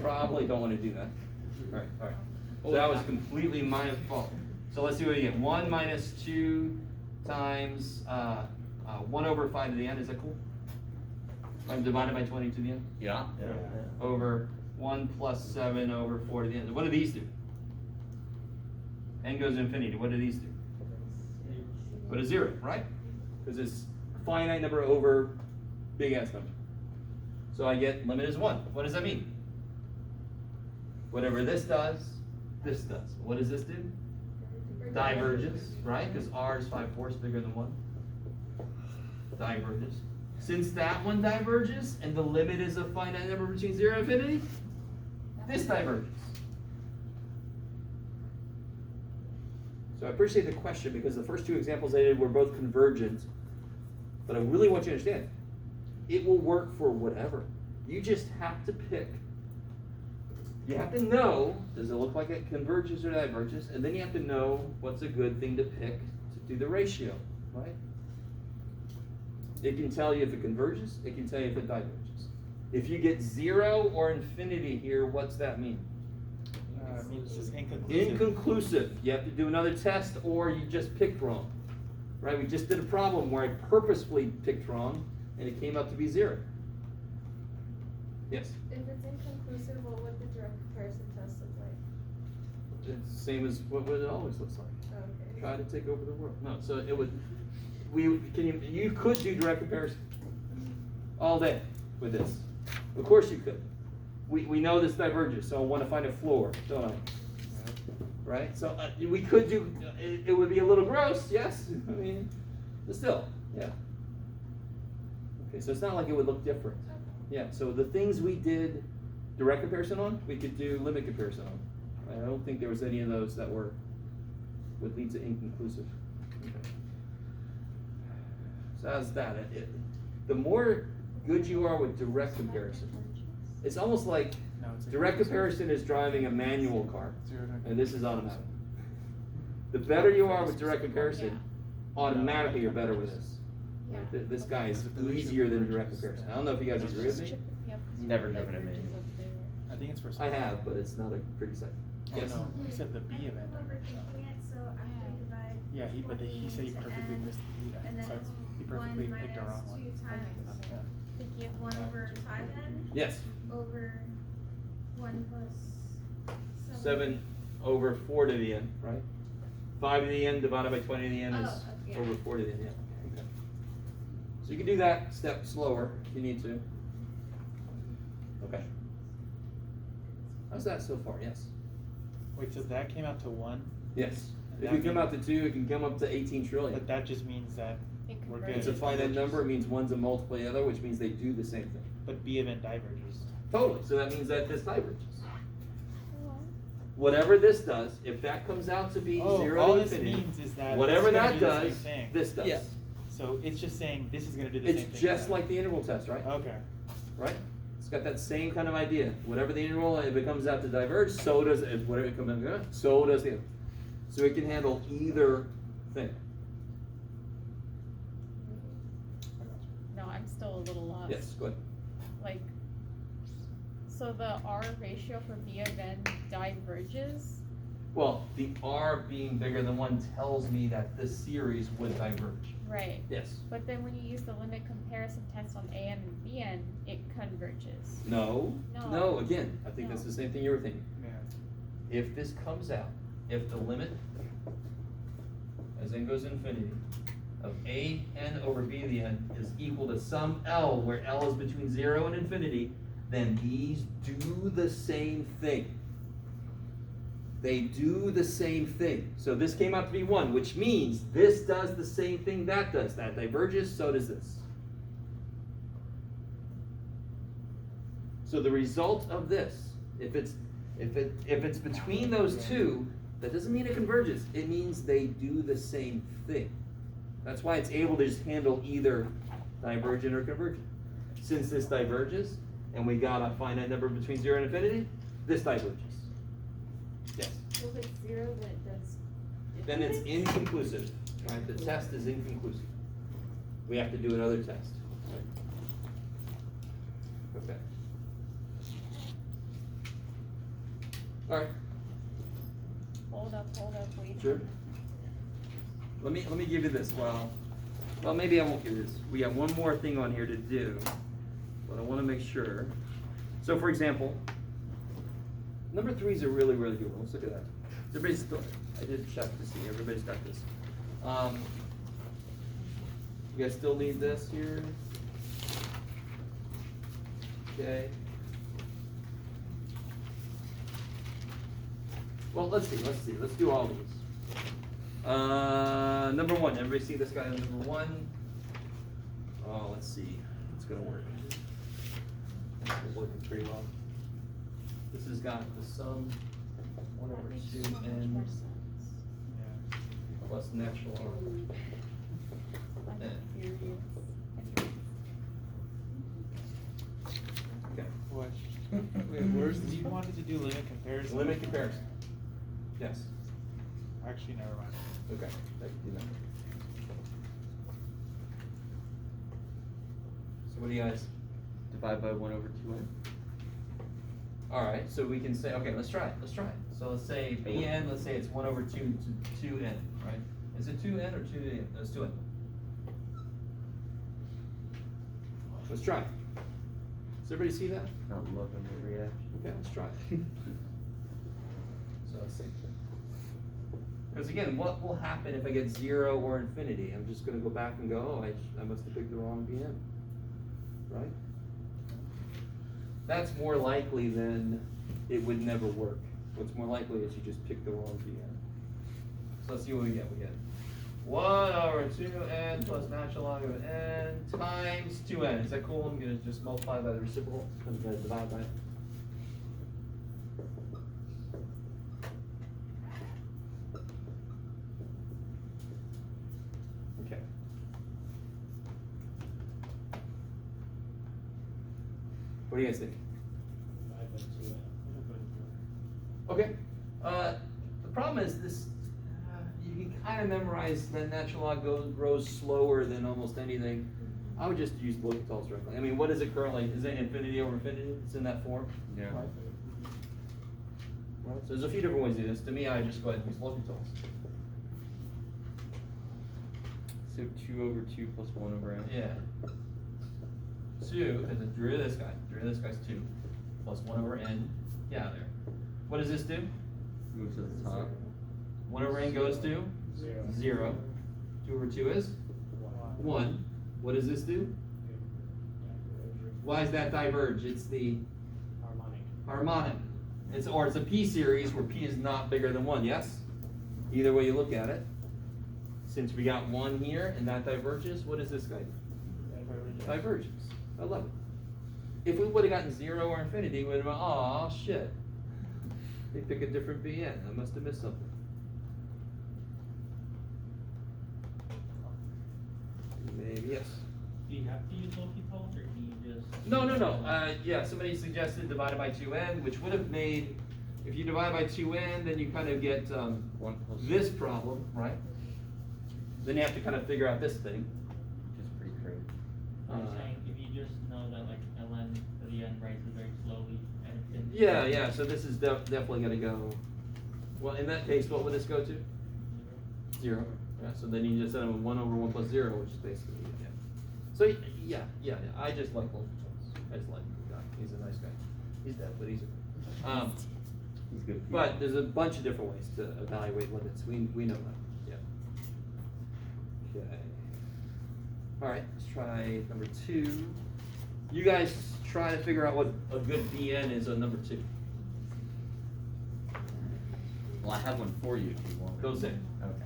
Probably don't want to do that. All right. So that was completely my fault. So let's do it again. 1 minus 2 times 1 over 5 to the n. Is that cool? I'm divided by 20 to the n. Yeah. Over 1 plus 7 over 4 to the n. What do these do? N goes to infinity. What do these do? Put a 0, right? Because it's a finite number over big ass number. So I get limit is 1. What does that mean? Whatever this does, this does. What does this do? Diverges, right? Because r is 5/4 bigger than 1. Diverges. Since that one diverges and the limit is a finite number between 0 and infinity, this diverges. So I appreciate the question because the first two examples I did were both convergent, but I really want you to understand, it will work for whatever. You just have to pick. You have to know, does it look like it converges or diverges? And then you have to know what's a good thing to pick to do the ratio, right? It can tell you if it converges, it can tell you if it diverges. If you get 0 or infinity here, what's that mean? I mean, it's just inconclusive. Inconclusive. You have to do another test or you just picked wrong. Right? We just did a problem where I purposefully picked wrong and it came up to be 0. Yes? If it's inconclusive, what would the direct comparison test look like? It's the same as what it always looks like. Okay. Try to take over the world. No, so it would, you could do direct comparison all day with this. Of course you could. We know this diverges, so I want to find a floor, don't I? Right? So we could do, it would be a little gross, yes? I mean, but still, yeah. Okay, so it's not like it would look different. Yeah, so the things we did direct comparison on, we could do limit comparison on. I don't think there was any of those that would lead to inconclusive. Okay. So how's that? The more good you are with direct comparison, it's almost like No, it's direct comparison is driving a manual car, 0 to and this is automatic. The better you are with direct comparison, automatically you're better with this. Yeah. This guy is easier than direct comparison. I don't know if you guys agree with me. Yep. Never driven a manual. I think it's for. I have, but it's not a pretty sight. Oh, Yes. no, he said the B event. Overthinking it, so I have to divide. Yeah, he said he 20 to perfectly n, missed. and then He perfectly one picked the wrong one. minus 2 times Yeah. Thank you. 1 over 5n Yes. over 1 plus 7 over 4 to the n, right? 5 to the n divided by 20 to the n is Oh, okay. over 4 to the n, yeah. So you can do that step slower if you need to. Okay. How's that so far? Yes. Wait, so that came out to 1? Yes. And If that you come means- out to 2, it can come up to 18 trillion. But that just means that It we're good. converges. It's a finite number, it means one's a multiple of the other, which means they do the same thing. But B event diverges. Totally, so that means that this diverges. Well, Whatever this does, if that comes out to be Oh, 0 all to this infinity, means is that whatever it's gonna that do the same does, thing. this does. Yeah. So it's just saying this is gonna do the It's same thing. just as like the integral test, right? that. Okay. Right? It's got that same kind of idea. Whatever the integral, if it comes out to diverge, so does it. Whatever it comes out, so does the other. So it can handle either thing. no, I'm still a little lost. Yes, go ahead. Like, so the R ratio for B of N diverges? Well, the R being bigger than 1 tells me that this series would diverge. Right. Yes. But then when you use the limit comparison test on AN and BN, it converges. No. No. No, again, I think that's No. the same thing you were thinking. Yeah. If this comes out, if the limit, as n goes to infinity, of a n over b to the n is equal to some L, where L is between 0 and infinity, then these do the same thing. They do the same thing. So this came out to be 1, which means this does the same thing that does. That diverges, so does this. So the result of this, if it's between those two, that doesn't mean it converges. It means they do the same thing. That's why it's able to just handle either divergent or convergent. Since this diverges, and we got a finite number between 0 and infinity, this diverges. Yes. So if it's 0, then it does. Then it's inconclusive, right? The test is inconclusive. We have to do another test. Okay. All right. Hold up, wait. Sure. Let me give you this. Well, maybe I won't give you this. We have one more thing on here to do, but I want to make sure. So, for example, number 3 is a really, really good one. Let's look at that. Everybody's still. I did check to see. Everybody's got this. You guys still need this here? Okay. Well, let's see. Let's do all of these. Number 1. Everybody see this guy on number 1? Oh, let's see. It's gonna work. It's working pretty well. This has got the sum 1 That over makes 2 so much n more sense. Yeah. plus natural log. I'm Yeah. furious. Okay. What? Wait, where's you wanted to do limit comparison? Limit comparison. Yes. Actually, never mind. Okay. I can do that. So what do you guys? Divide by 1 over 2n. All right, so we can say, okay, let's try it. So let's say Bn, let's say it's 1 over 2 to 2n, right? Is it 2n or 2n? No, it's 2n. Let's try it. Does everybody see that? Not loving the reaction. Okay, let's try it. So let's see. Because again, what will happen if I get 0 or infinity? I'm just going to go back and go, oh, I must have picked the wrong Bn, right? That's more likely than it would never work. What's more likely is you just pick the wrong Bn. So let's see what we get. We get 1 over 2n plus natural log of n times 2n. Is that cool? I'm going to just multiply by the reciprocal. I'm going to divide by it. Okay. What do you guys think? Okay. The problem is this. You can kind of memorize that natural log grows slower than almost anything. I would just use L'Hopital's directly. I mean, what is it currently? Is it infinity over infinity? It's in that form. Yeah. Right. Right. So there's a few different ways to do this. To me, I just go ahead and use L'Hopital's. So 2 over 2 plus 1 over n. Yeah. 2, because it's drew this guy. Drew this guy's 2 plus 1 over n. Get out of there. What does this do? Move to the top. 1 over n goes to 0. 2 over 2 is 1. What does this do? Why is that diverge? It's the harmonic. It's a P series where P is not bigger than 1, yes? Either way you look at it. Since we got 1 here and that diverges, what does this guy do? Divergence. I love it. If we would have gotten 0 or infinity, we would have been, aw, shit. They pick a different BN. I must have missed something. Maybe, yes. Do you have to use multipoles, or can you just? No. Yeah, somebody suggested divided by 2n, which would have made, if you divide by 2n, then you kind of get this problem, right? Then you have to kind of figure out this thing. Which is pretty crazy. I'm saying, if you just know that like ln to the n rises very slowly, and it can. Yeah, so this is definitely gonna go, well, in that case, what would this go to? 0. Yeah, so then you just end up with 1 over 1 plus 0, which is basically, yeah. So, yeah, I just like multipoles. I just like the guy. He's a nice guy. He's dead, but he's He's good. but there's a bunch of different ways to evaluate limits. We know that. Yeah. Okay. All right. Let's try number 2. You guys try to figure out what a good BN is on number 2. Well, I have one for you if you want. Go say. Okay.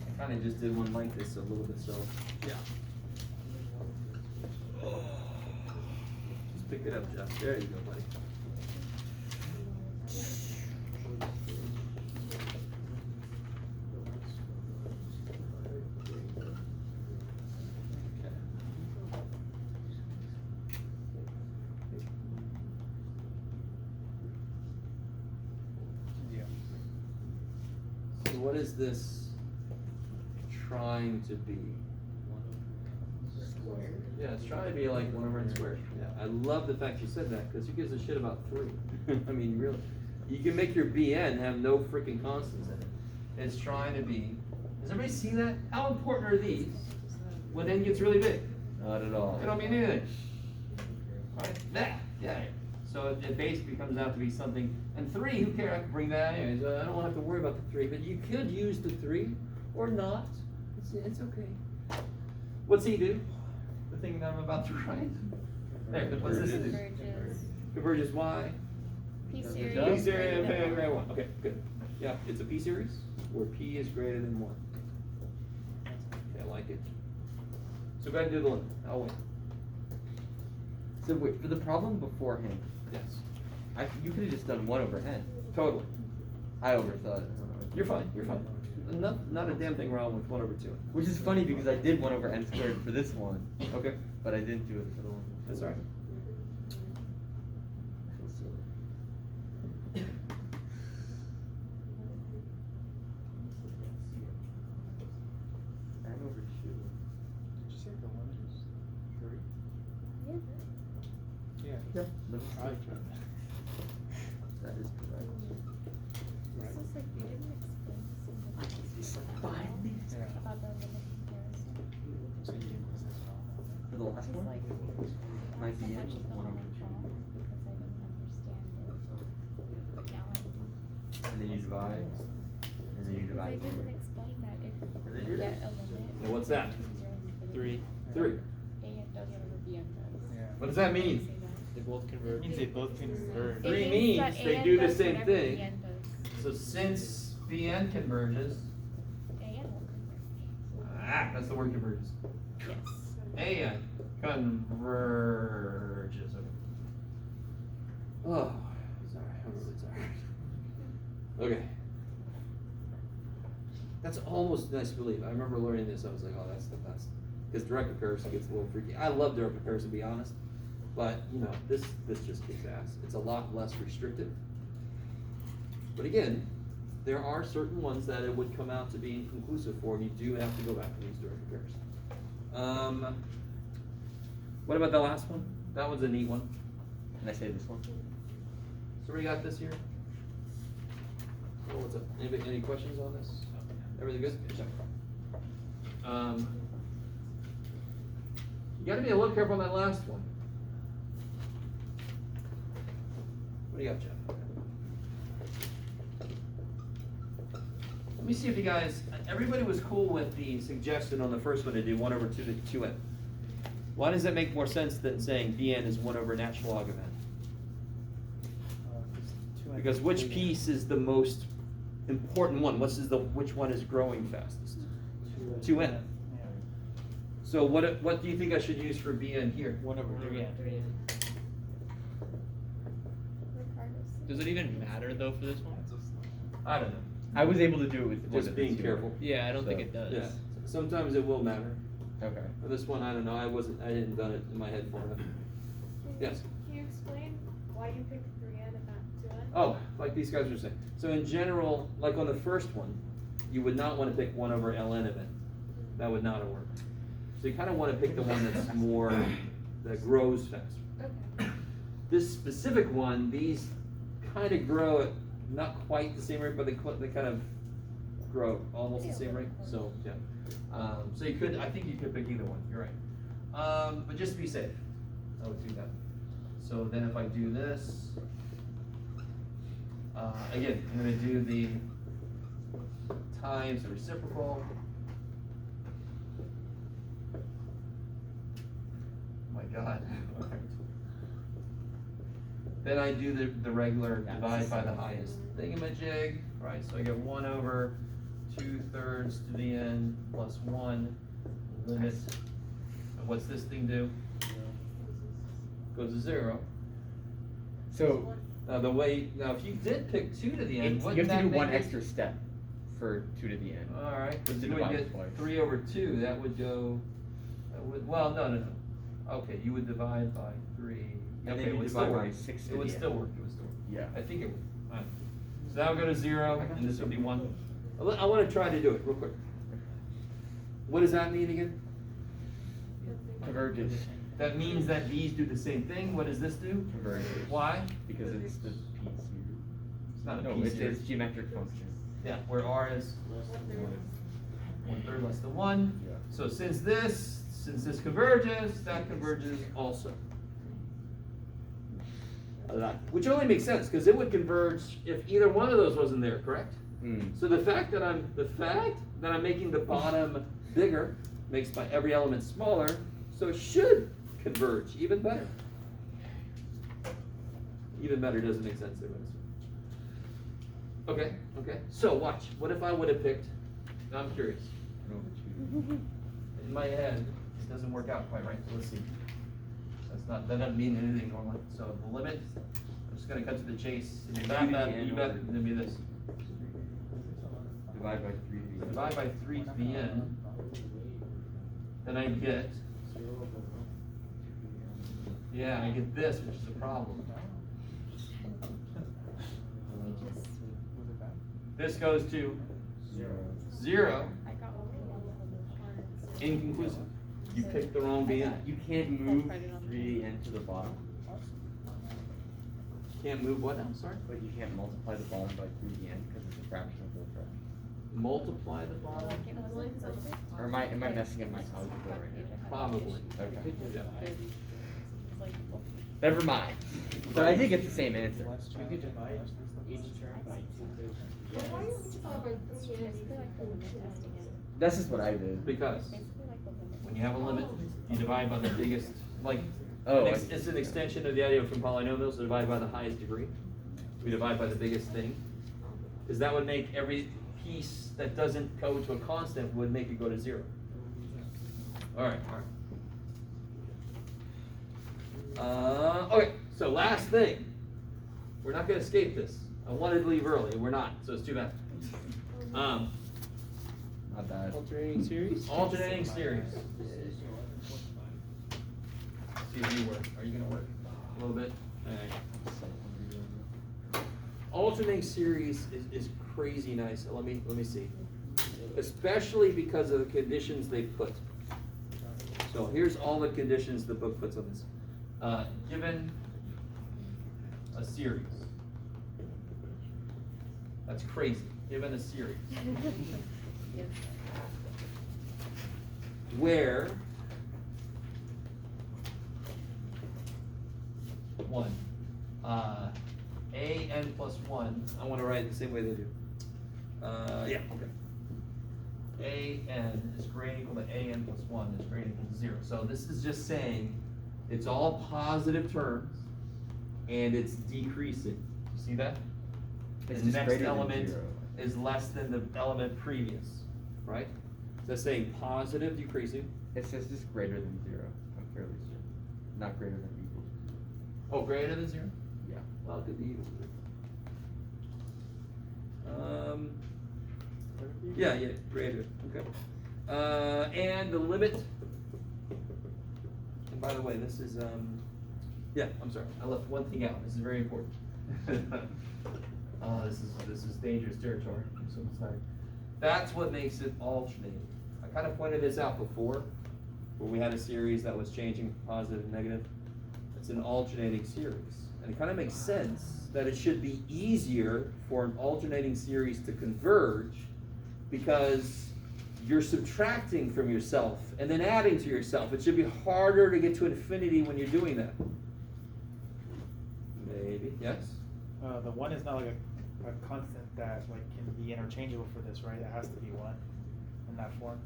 I kind of just did one like this a little bit, so yeah. Just pick it up, Jeff. There you go, buddy. So what is this trying to be? Yeah, it's trying to be like 1 over n squared. Yeah, I love the fact you said that, because who gives a shit about 3? I mean, really. You can make your BN have no freaking constants in it. It's trying to be. Does everybody see that? How important are these when n gets really big? Not at all. They don't mean anything. Right? That, yeah. So it basically comes out to be something. And 3, who cares? I can bring that anyways. I don't have to worry about the 3, but you could use the 3 or not. It's okay. What's he do? The thing that I'm about to write. There, what's this do? Converges. Converges Y. P P series. series, greater than okay, one. 1. Okay, good. Yeah, it's a P series where P is greater than 1. Okay, I like it. So go ahead and do the limit. I'll wait. So wait, for the problem beforehand, Yes. you could have just done 1 over n. Totally. I overthought. You're fine. You're fine. Not a damn thing wrong with 1 over 2. Which is funny because I did 1 over n squared for this one, Okay. but I didn't do it for the one. That's all right. I feel silly. N over 2. Did you say the limit is 3? Yeah. Yeah. Yeah. Limit I like that. That is correct. This is like, you didn't explain this in the Five minutes. Yeah. about the limit comparison. So you gave us this all. For the last It's one? like, My so BN much was of the 1 over limit 2. wrong because I didn't understand it. But now I do. And then you divide. And then you Because divide. they didn't explain that if then you you're get done. a limit. Now what's that? 3. 3. A does whatever BM does. Yeah. What does that mean? Say that. They both converge. It means they both converge. 3 It means that they AN do the does same whatever thing. BN does. So since BN converges, AN will converge. that's the word converges. Yes. AN converges. Oh, sorry, I'm really tired. Okay. That's almost nice to believe. I remember learning this, I was like, oh, that's the best. Because direct comparison gets a little freaky. I love direct comparison, to be honest. But, you know, this just kicks ass. It's a lot less restrictive. But again, there are certain ones that it would come out to be inconclusive for, and you do have to go back and use direct comparison. What about the last one? That one's a neat one. Can I say this one? So we got this here? Oh, what's up? Any questions on this? Everything good? You gotta be a little careful on that last one. What do you got, Jeff? Let me see if you guys, everybody was cool with the suggestion on the first one to do 1 over 2 to 2n. Why does that make more sense than saying bn is 1 over natural log of n? Because which piece is the most important one? Which one is growing fastest? 2n. Yeah. So what do you think I should use for bn here? 1 over 3n. Does it even matter though for this one? I don't know. I was able to do it with Just being careful. Yeah, I don't think it does. Yeah. Sometimes it will matter. Okay. For this one, I don't know. I didn't done it in my head far enough. Yes. Can you explain why you picked 3n and not 2n? Oh, like these guys were saying. So in general, like on the first one, you would not want to pick 1 over ln of n. That would not have worked. So you kind of want to pick the one that's more, that grows faster. Okay. This specific one, these kind of grow at not quite the same rate, but they kind of grow almost the same rate. So yeah. So you could, I think you could pick either one. You're right. But just to be safe, I would do that. So then if I do this, again, I'm going to do the times the reciprocal. Oh my God. Then I do the regular divide by the highest thingamajig, right? So I get 1 over 2/3 to the n plus 1 limit. And what's this thing do? Goes to 0. So Now if you did pick 2 to the end, you have to do one extra step for 2 to the n. All right, but To you would divide get twice. 3 over 2. That would go. Well, no. Okay, you would divide by 3. And Okay, then it you would divide still by work. 6 to It would the still end. work. It would still work. Yeah. I think it would. All right. So that'll go to 0, and this would be 1. I want to try to do it real quick. What does that mean again? Convergence. That means that these do the same thing. What does this do? Convergence. Why? Because it's the p series. It's not a No, p it's series. geometric function. Yeah, where r is 1/3 less than 1. Yeah. So since this converges, that converges also. Which only makes sense because it would converge if either one of those wasn't there, correct? Mm. So the fact that I'm making the bottom bigger makes my every element smaller, so it should converge even better. Even better doesn't make sense there. Okay. So watch. What if I would have picked? Now I'm curious. In my head, it doesn't work out quite right. So let's see. That doesn't mean anything normally. So the limit. I'm just gonna cut to the chase. You bet it'll be this. Divide by 3 to the n. Divide by 3 to the n. Then I get. Yeah, I get this, which is a problem. This goes to 0. I got one. Inconclusive. You picked the wrong bn. You can't move 3 n to the bottom, Can't move what now? Sorry. but you can't multiply the bottom by 3 to the n because it's a fraction of the fraction. Multiply the bottom. Or am I messing up my algebra right here? Probably. Okay. Yeah. Never mind. But I think it's the same answer. We could divide each term by 2/3. But why are you multiplying by 3n? This is what I did. Because when you have a limit, you divide by the biggest, like, Oh, it's an extension of the idea from polynomials to divide by the highest degree. We divide by the biggest thing. Because that would make every piece that doesn't go to a constant would make it go to 0. Alright. Okay, so last thing. We're not gonna escape this. I wanted to leave early, we're not, so it's too bad. Not bad. Alternating series? Alternating series. See if you work. Are you gonna work? A little bit? Alright. Alternating series is crazy nice. Let me see. Especially because of the conditions they put. So here's all the conditions the book puts on this. Given a series. That's crazy. Given a series. Where 1 a n plus 1, I want to write it the same way they do. Yeah, okay. AN is greater equal to AN plus 1 is greater equal to 0. So this is just saying it's all positive terms and it's decreasing. You see that? It's The just next greater than element 0. is less than the element previous, right? So that's saying positive decreasing. It says just greater than 0. I'm fairly sure. Not greater than or equal to. Oh, greater than 0? Yeah. Well, it could be equal to 0. Yeah, greater, okay. And the limit, and by the way, this is, yeah, I'm sorry, I left one thing out, this is very important. This is dangerous territory, I'm so sorry. That's what makes it alternating. I kind of pointed this out before, where we had a series that was changing from positive and negative. It's an alternating series, and it kind of makes sense that it should be easier for an alternating series to converge because you're subtracting from yourself and then adding to yourself. It should be harder to get to infinity when you're doing that. Maybe, yes? The one is not like a constant that like can be interchangeable for this, right? It has to be one in that form.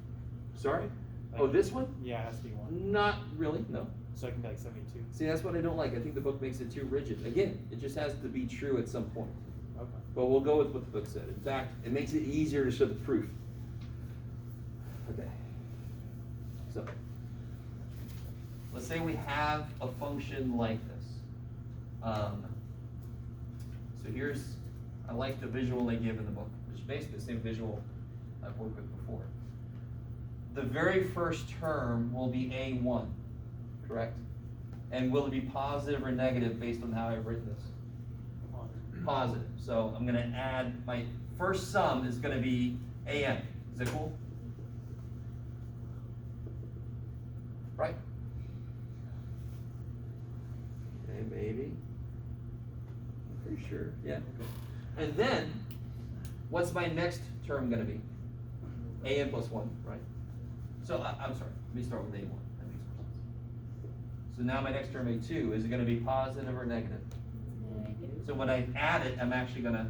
Sorry? Like, Oh, this one? Yeah, it has to be one. Not really, no. So it can be like 72. See, that's what I don't like. I think the book makes it too rigid. Again, it just has to be true at some point. Okay. But we'll go with what the book said. In fact, it makes it easier to show the proof. Okay. So, let's say we have a function like this. So here's, I like the visual they give in the book, which is basically the same visual I've worked with before. The very first term will be A1, correct? And will it be positive or negative based on how I've written this? Positive. So I'm going to add, my first sum is going to be AN. Is that cool? Right? Okay, maybe. I'm pretty sure. Yeah. Okay. And then, what's my next term going to be? AN plus 1, right? So I'm sorry. Let me start with A1. That makes more sense. So now my next term A2, is it going to be positive or negative? Negative. So when I add it, I'm actually going to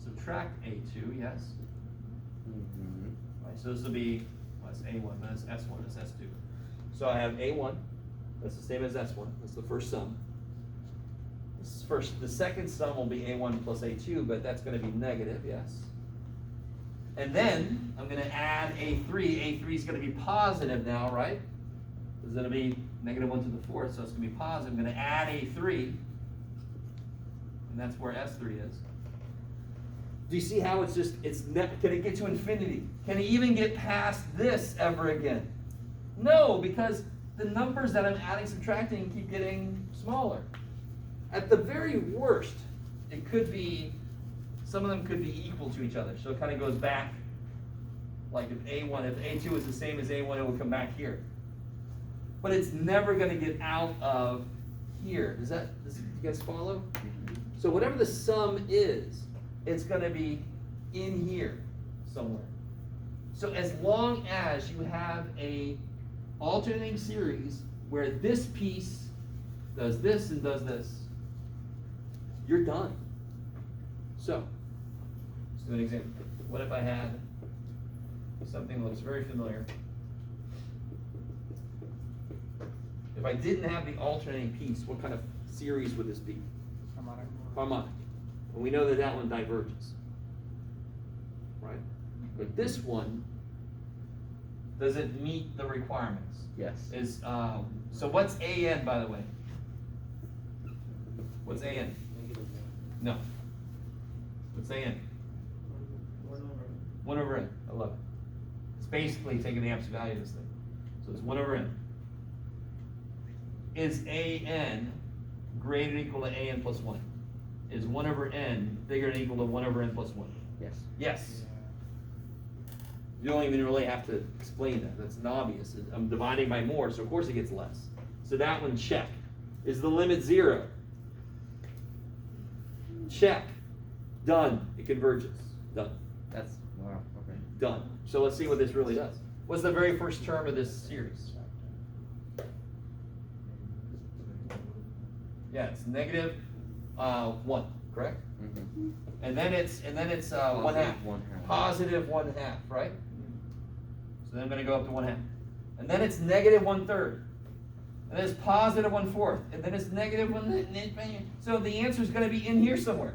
subtract A2, yes? Mm-hmm. Right, so this will be, well, that's A1, that's S1, that's S2. So I have A1, that's the same as S1, that's the first sum. The second sum will be A1 plus A2, but that's going to be negative, yes? And then I'm going to add A3. A3 is going to be positive now, right? It's going to be negative 1 to the 4th, so it's going to be positive. I'm going to add A3, and that's where S3 is. Do you see how it's just, can it get to infinity? Can it even get past this ever again? No, because the numbers that I'm adding, subtracting keep getting smaller. At the very worst, it could be, some of them could be equal to each other. So it kind of goes back, like if A2 is the same as A1, it would come back here. But it's never going to get out of here. Does you guys follow? So whatever the sum is, it's going to be in here somewhere. So as long as you have a alternating series where this piece does this and does this, you're done. So, let's do an example. What if I had something that looks very familiar? If I didn't have the alternating piece, what kind of series would this be? Harmonic. Harmonic. And we know that that one diverges. Right? But this one doesn't meet the requirements. Yes. So what's AN, by the way? What's AN? No. What's AN? 1 over n. I love it. It's basically taking the absolute value of this thing. So it's 1 over n. Is AN greater than or equal to AN plus 1? Is 1 over n bigger than or equal to 1 over n plus 1? Yes. Yes. You don't even really have to explain that. That's obvious. I'm dividing by more, so of course it gets less. So that one, check. Is the limit 0? Check. Done. It converges. Done. That's, wow, okay. Done. So let's see what this really does. What's the very first term of this series? Yeah, it's negative 1. correct? Mhm. And then it's one half. Positive 1/2. Positive 1/2, right? So then I'm gonna go up to 1/2. And then it's negative 1/3. And then it's positive 1/4. And then it's negative 1. So the answer is gonna be in here somewhere.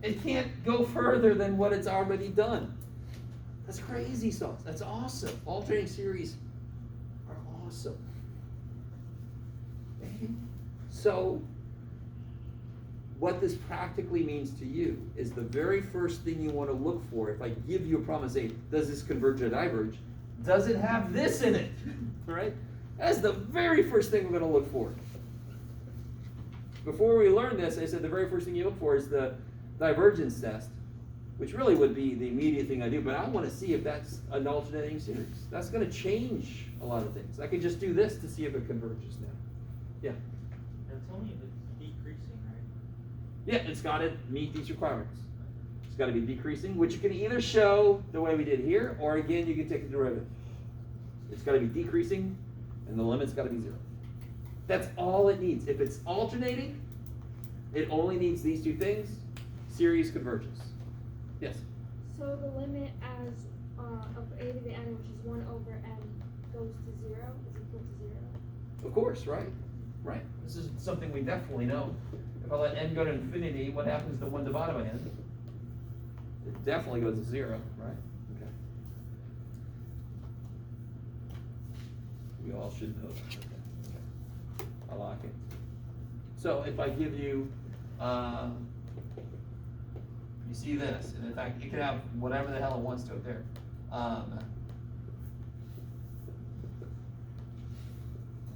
It can't go further than what it's already done. That's crazy sauce. That's awesome. Alternating series are awesome. Okay? So, what this practically means to you is the very first thing you want to look for, if I give you a problem and say, does this converge or diverge? Does it have this in it? Right? That's the very first thing we're going to look for. Before we learn this, I said the very first thing you look for is the Divergence Test, which really would be the immediate thing I do, but I want to see if that's an alternating series. That's going to change a lot of things. I could just do this to see if it converges now. Yeah? And tell me if it's decreasing, right? Yeah, it's got to meet these requirements. It's got to be decreasing, which you can either show the way we did here, or again, you can take the derivative. It's got to be decreasing, and the limit's got to be 0. That's all it needs. If it's alternating, it only needs these two things. Series converges. Yes? So the limit as of a to the n, which is 1 over n, goes to 0, is equal to 0? Of course, right? Right. This is something we definitely know. If I let n go to infinity, what happens to 1 divided by n? It definitely goes to 0, right? Okay. We all should know that. Okay. I like it. So if I give you, you see this, and in fact, it can have whatever the hell it wants to up there.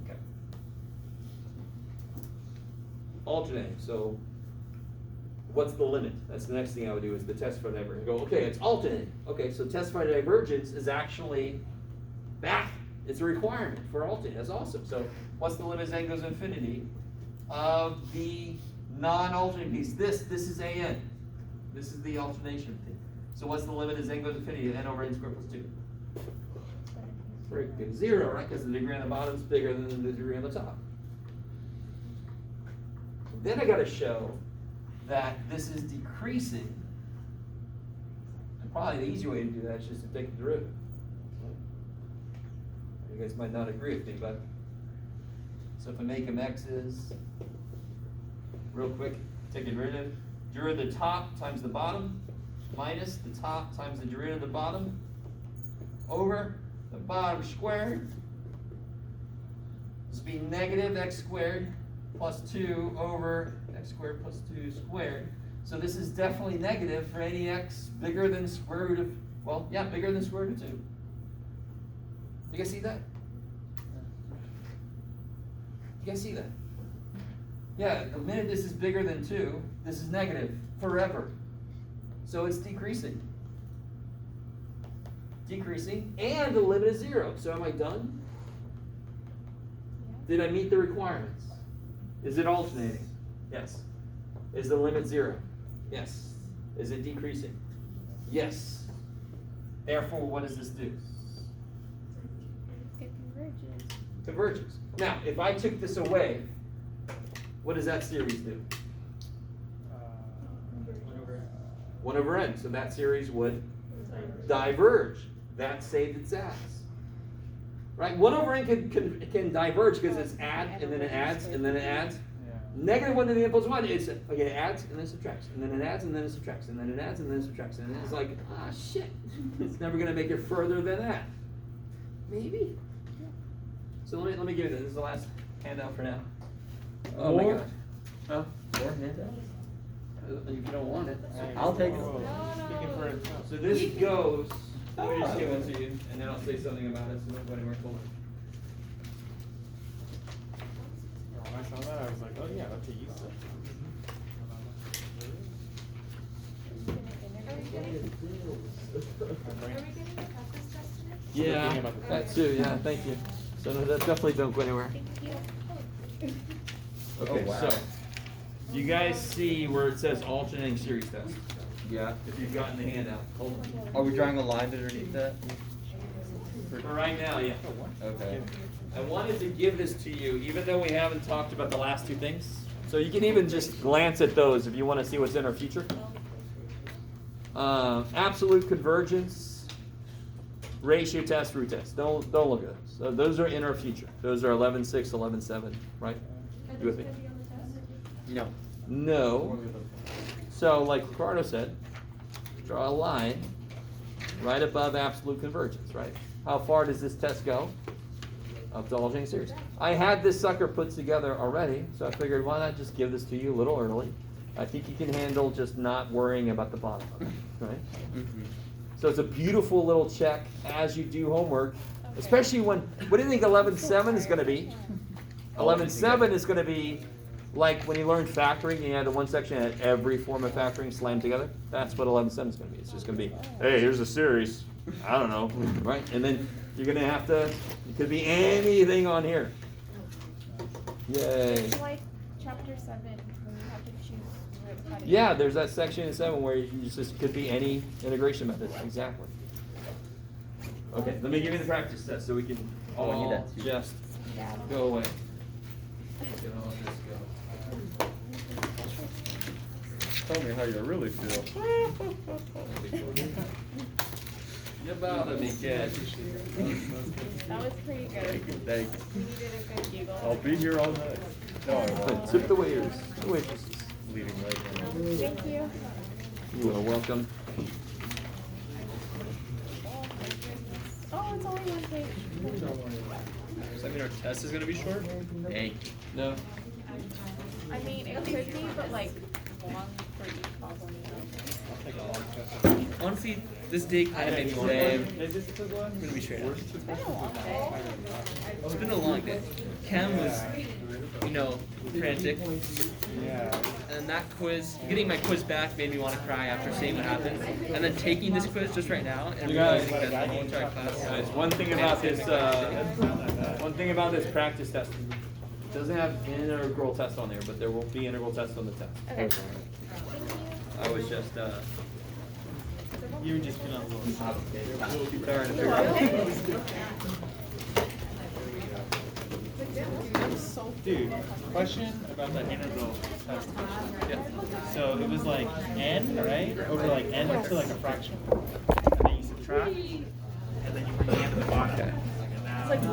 Okay. Alternating, so what's the limit? That's the next thing I would do is the test for divergence. Go, okay, it's alternating. Okay, so test for divergence is actually that. It's a requirement for alternating. That's awesome. So what's the limit as n goes to infinity of the non-alternating piece? This is an. This is the alternation thing. So what's the limit as n goes to infinity? N over n squared plus 2. Freaking 0, right? Because the degree on the bottom is bigger than the degree on the top. Then I got to show that this is decreasing. And probably the easy way to do that is just to take the derivative. You guys might not agree with me, but so if I make them x's, real quick, take a derivative. Derivative of the top times the bottom minus the top times the derivative of the bottom over the bottom squared. This will be negative x squared plus 2 over x squared plus 2 squared. So this is definitely negative for any x bigger than square root of, well, yeah, bigger than square root of 2. You guys see that? You guys see that? Yeah, the minute this is bigger than 2, this is negative forever. So it's decreasing. Decreasing, and the limit is 0. So am I done? Yeah. Did I meet the requirements? Is it alternating? Yes. Is the limit 0? Yes. Is it decreasing? Yes. Therefore, what does this do? It converges. Convergence. Now, if I took this away, what does that series do? 1 over n. So that series would diverge. That saved its ass. Right? 1 over n can diverge because it's add, and then it adds, and then it adds. Yeah. Negative 1 to the n plus 1 is, okay, it adds and then subtracts, and then it adds and then it subtracts, and then it adds and then it subtracts, and it's like, ah, shit. It's never going to make it further than that. Maybe. So let me give you this. This is the last handout for now. Oh my More? god. Huh? More handouts? If you don't want it. I'll take it. Oh, speaking for itself. So this goes, let me just give it to you, and then I'll say something about it, so don't go anywhere cold. When I saw that, I was like, oh yeah, that's a use of. Are we getting a practice test today? Yeah, Thinking about the that fact. too, yeah, thank you. So no, that definitely don't go anywhere. Thank you. Okay, Oh, wow. so, you guys see where it says alternating series test? Yeah. If you've gotten the handout, hold on. Are we drawing a line underneath that? For right now, yeah. Okay. I wanted to give this to you, even though we haven't talked about the last two things. So you can even just glance at those if you want to see what's in our future. Absolute convergence, ratio test, root test. Don't look at those. So those are in our future. Those are 11.6, 11.7, right? You with me? No. No. So like Ricardo said, draw a line right above absolute convergence, right? How far does this test go? Up to all Jane series. I had this sucker put together already, so I figured why not just give this to you a little early. I think you can handle just not worrying about the bottom of it, right? So it's a beautiful little check as you do homework, especially when, what do you think 11.7 is going to be? 11.7 is going to be like when you learned factoring, you had the one section that had every form of factoring slammed together. That's what 11.7 is going to be. It's just going to be, hey, here's a series. I don't know, right? And then you're going to have to, it could be anything on here. Yay. It's like chapter 7 when you have to choose how to Yeah, there's that section in 7 where you just could be any integration method. Exactly. Okay, let me give you the practice test so we can all just go away. Get all this go. Tell me how you really feel. You bother me, kid. That was pretty good. Thank you. We needed a good giggle. I'll be here all night. No, I won't. Tip the waiters. The waitresses. Leaving right now. Thank you. You are welcome. Oh, it's only one page. Does that mean our test is gonna be short? Hey. No. I mean, it could be, but like long for each problem. Honestly, this day kind of made me want to. I'm gonna be straight up. It's been a long day. It's been a long day. Cam was, frantic. Yeah. And that quiz, getting my quiz back made me want to cry after seeing what happened. And then taking this quiz just right now and You guys- realizing that the whole entire class. Guys, one thing about this practice test, it doesn't have integral test on there, but there will be integral test on the test. Okay. I was just You were just feeling a little trying to You're figure out. welcome. Dude, question about the integral test. So it was like n, right? Over like n to like a fraction. And then you subtract, and then you bring the end to the bottom.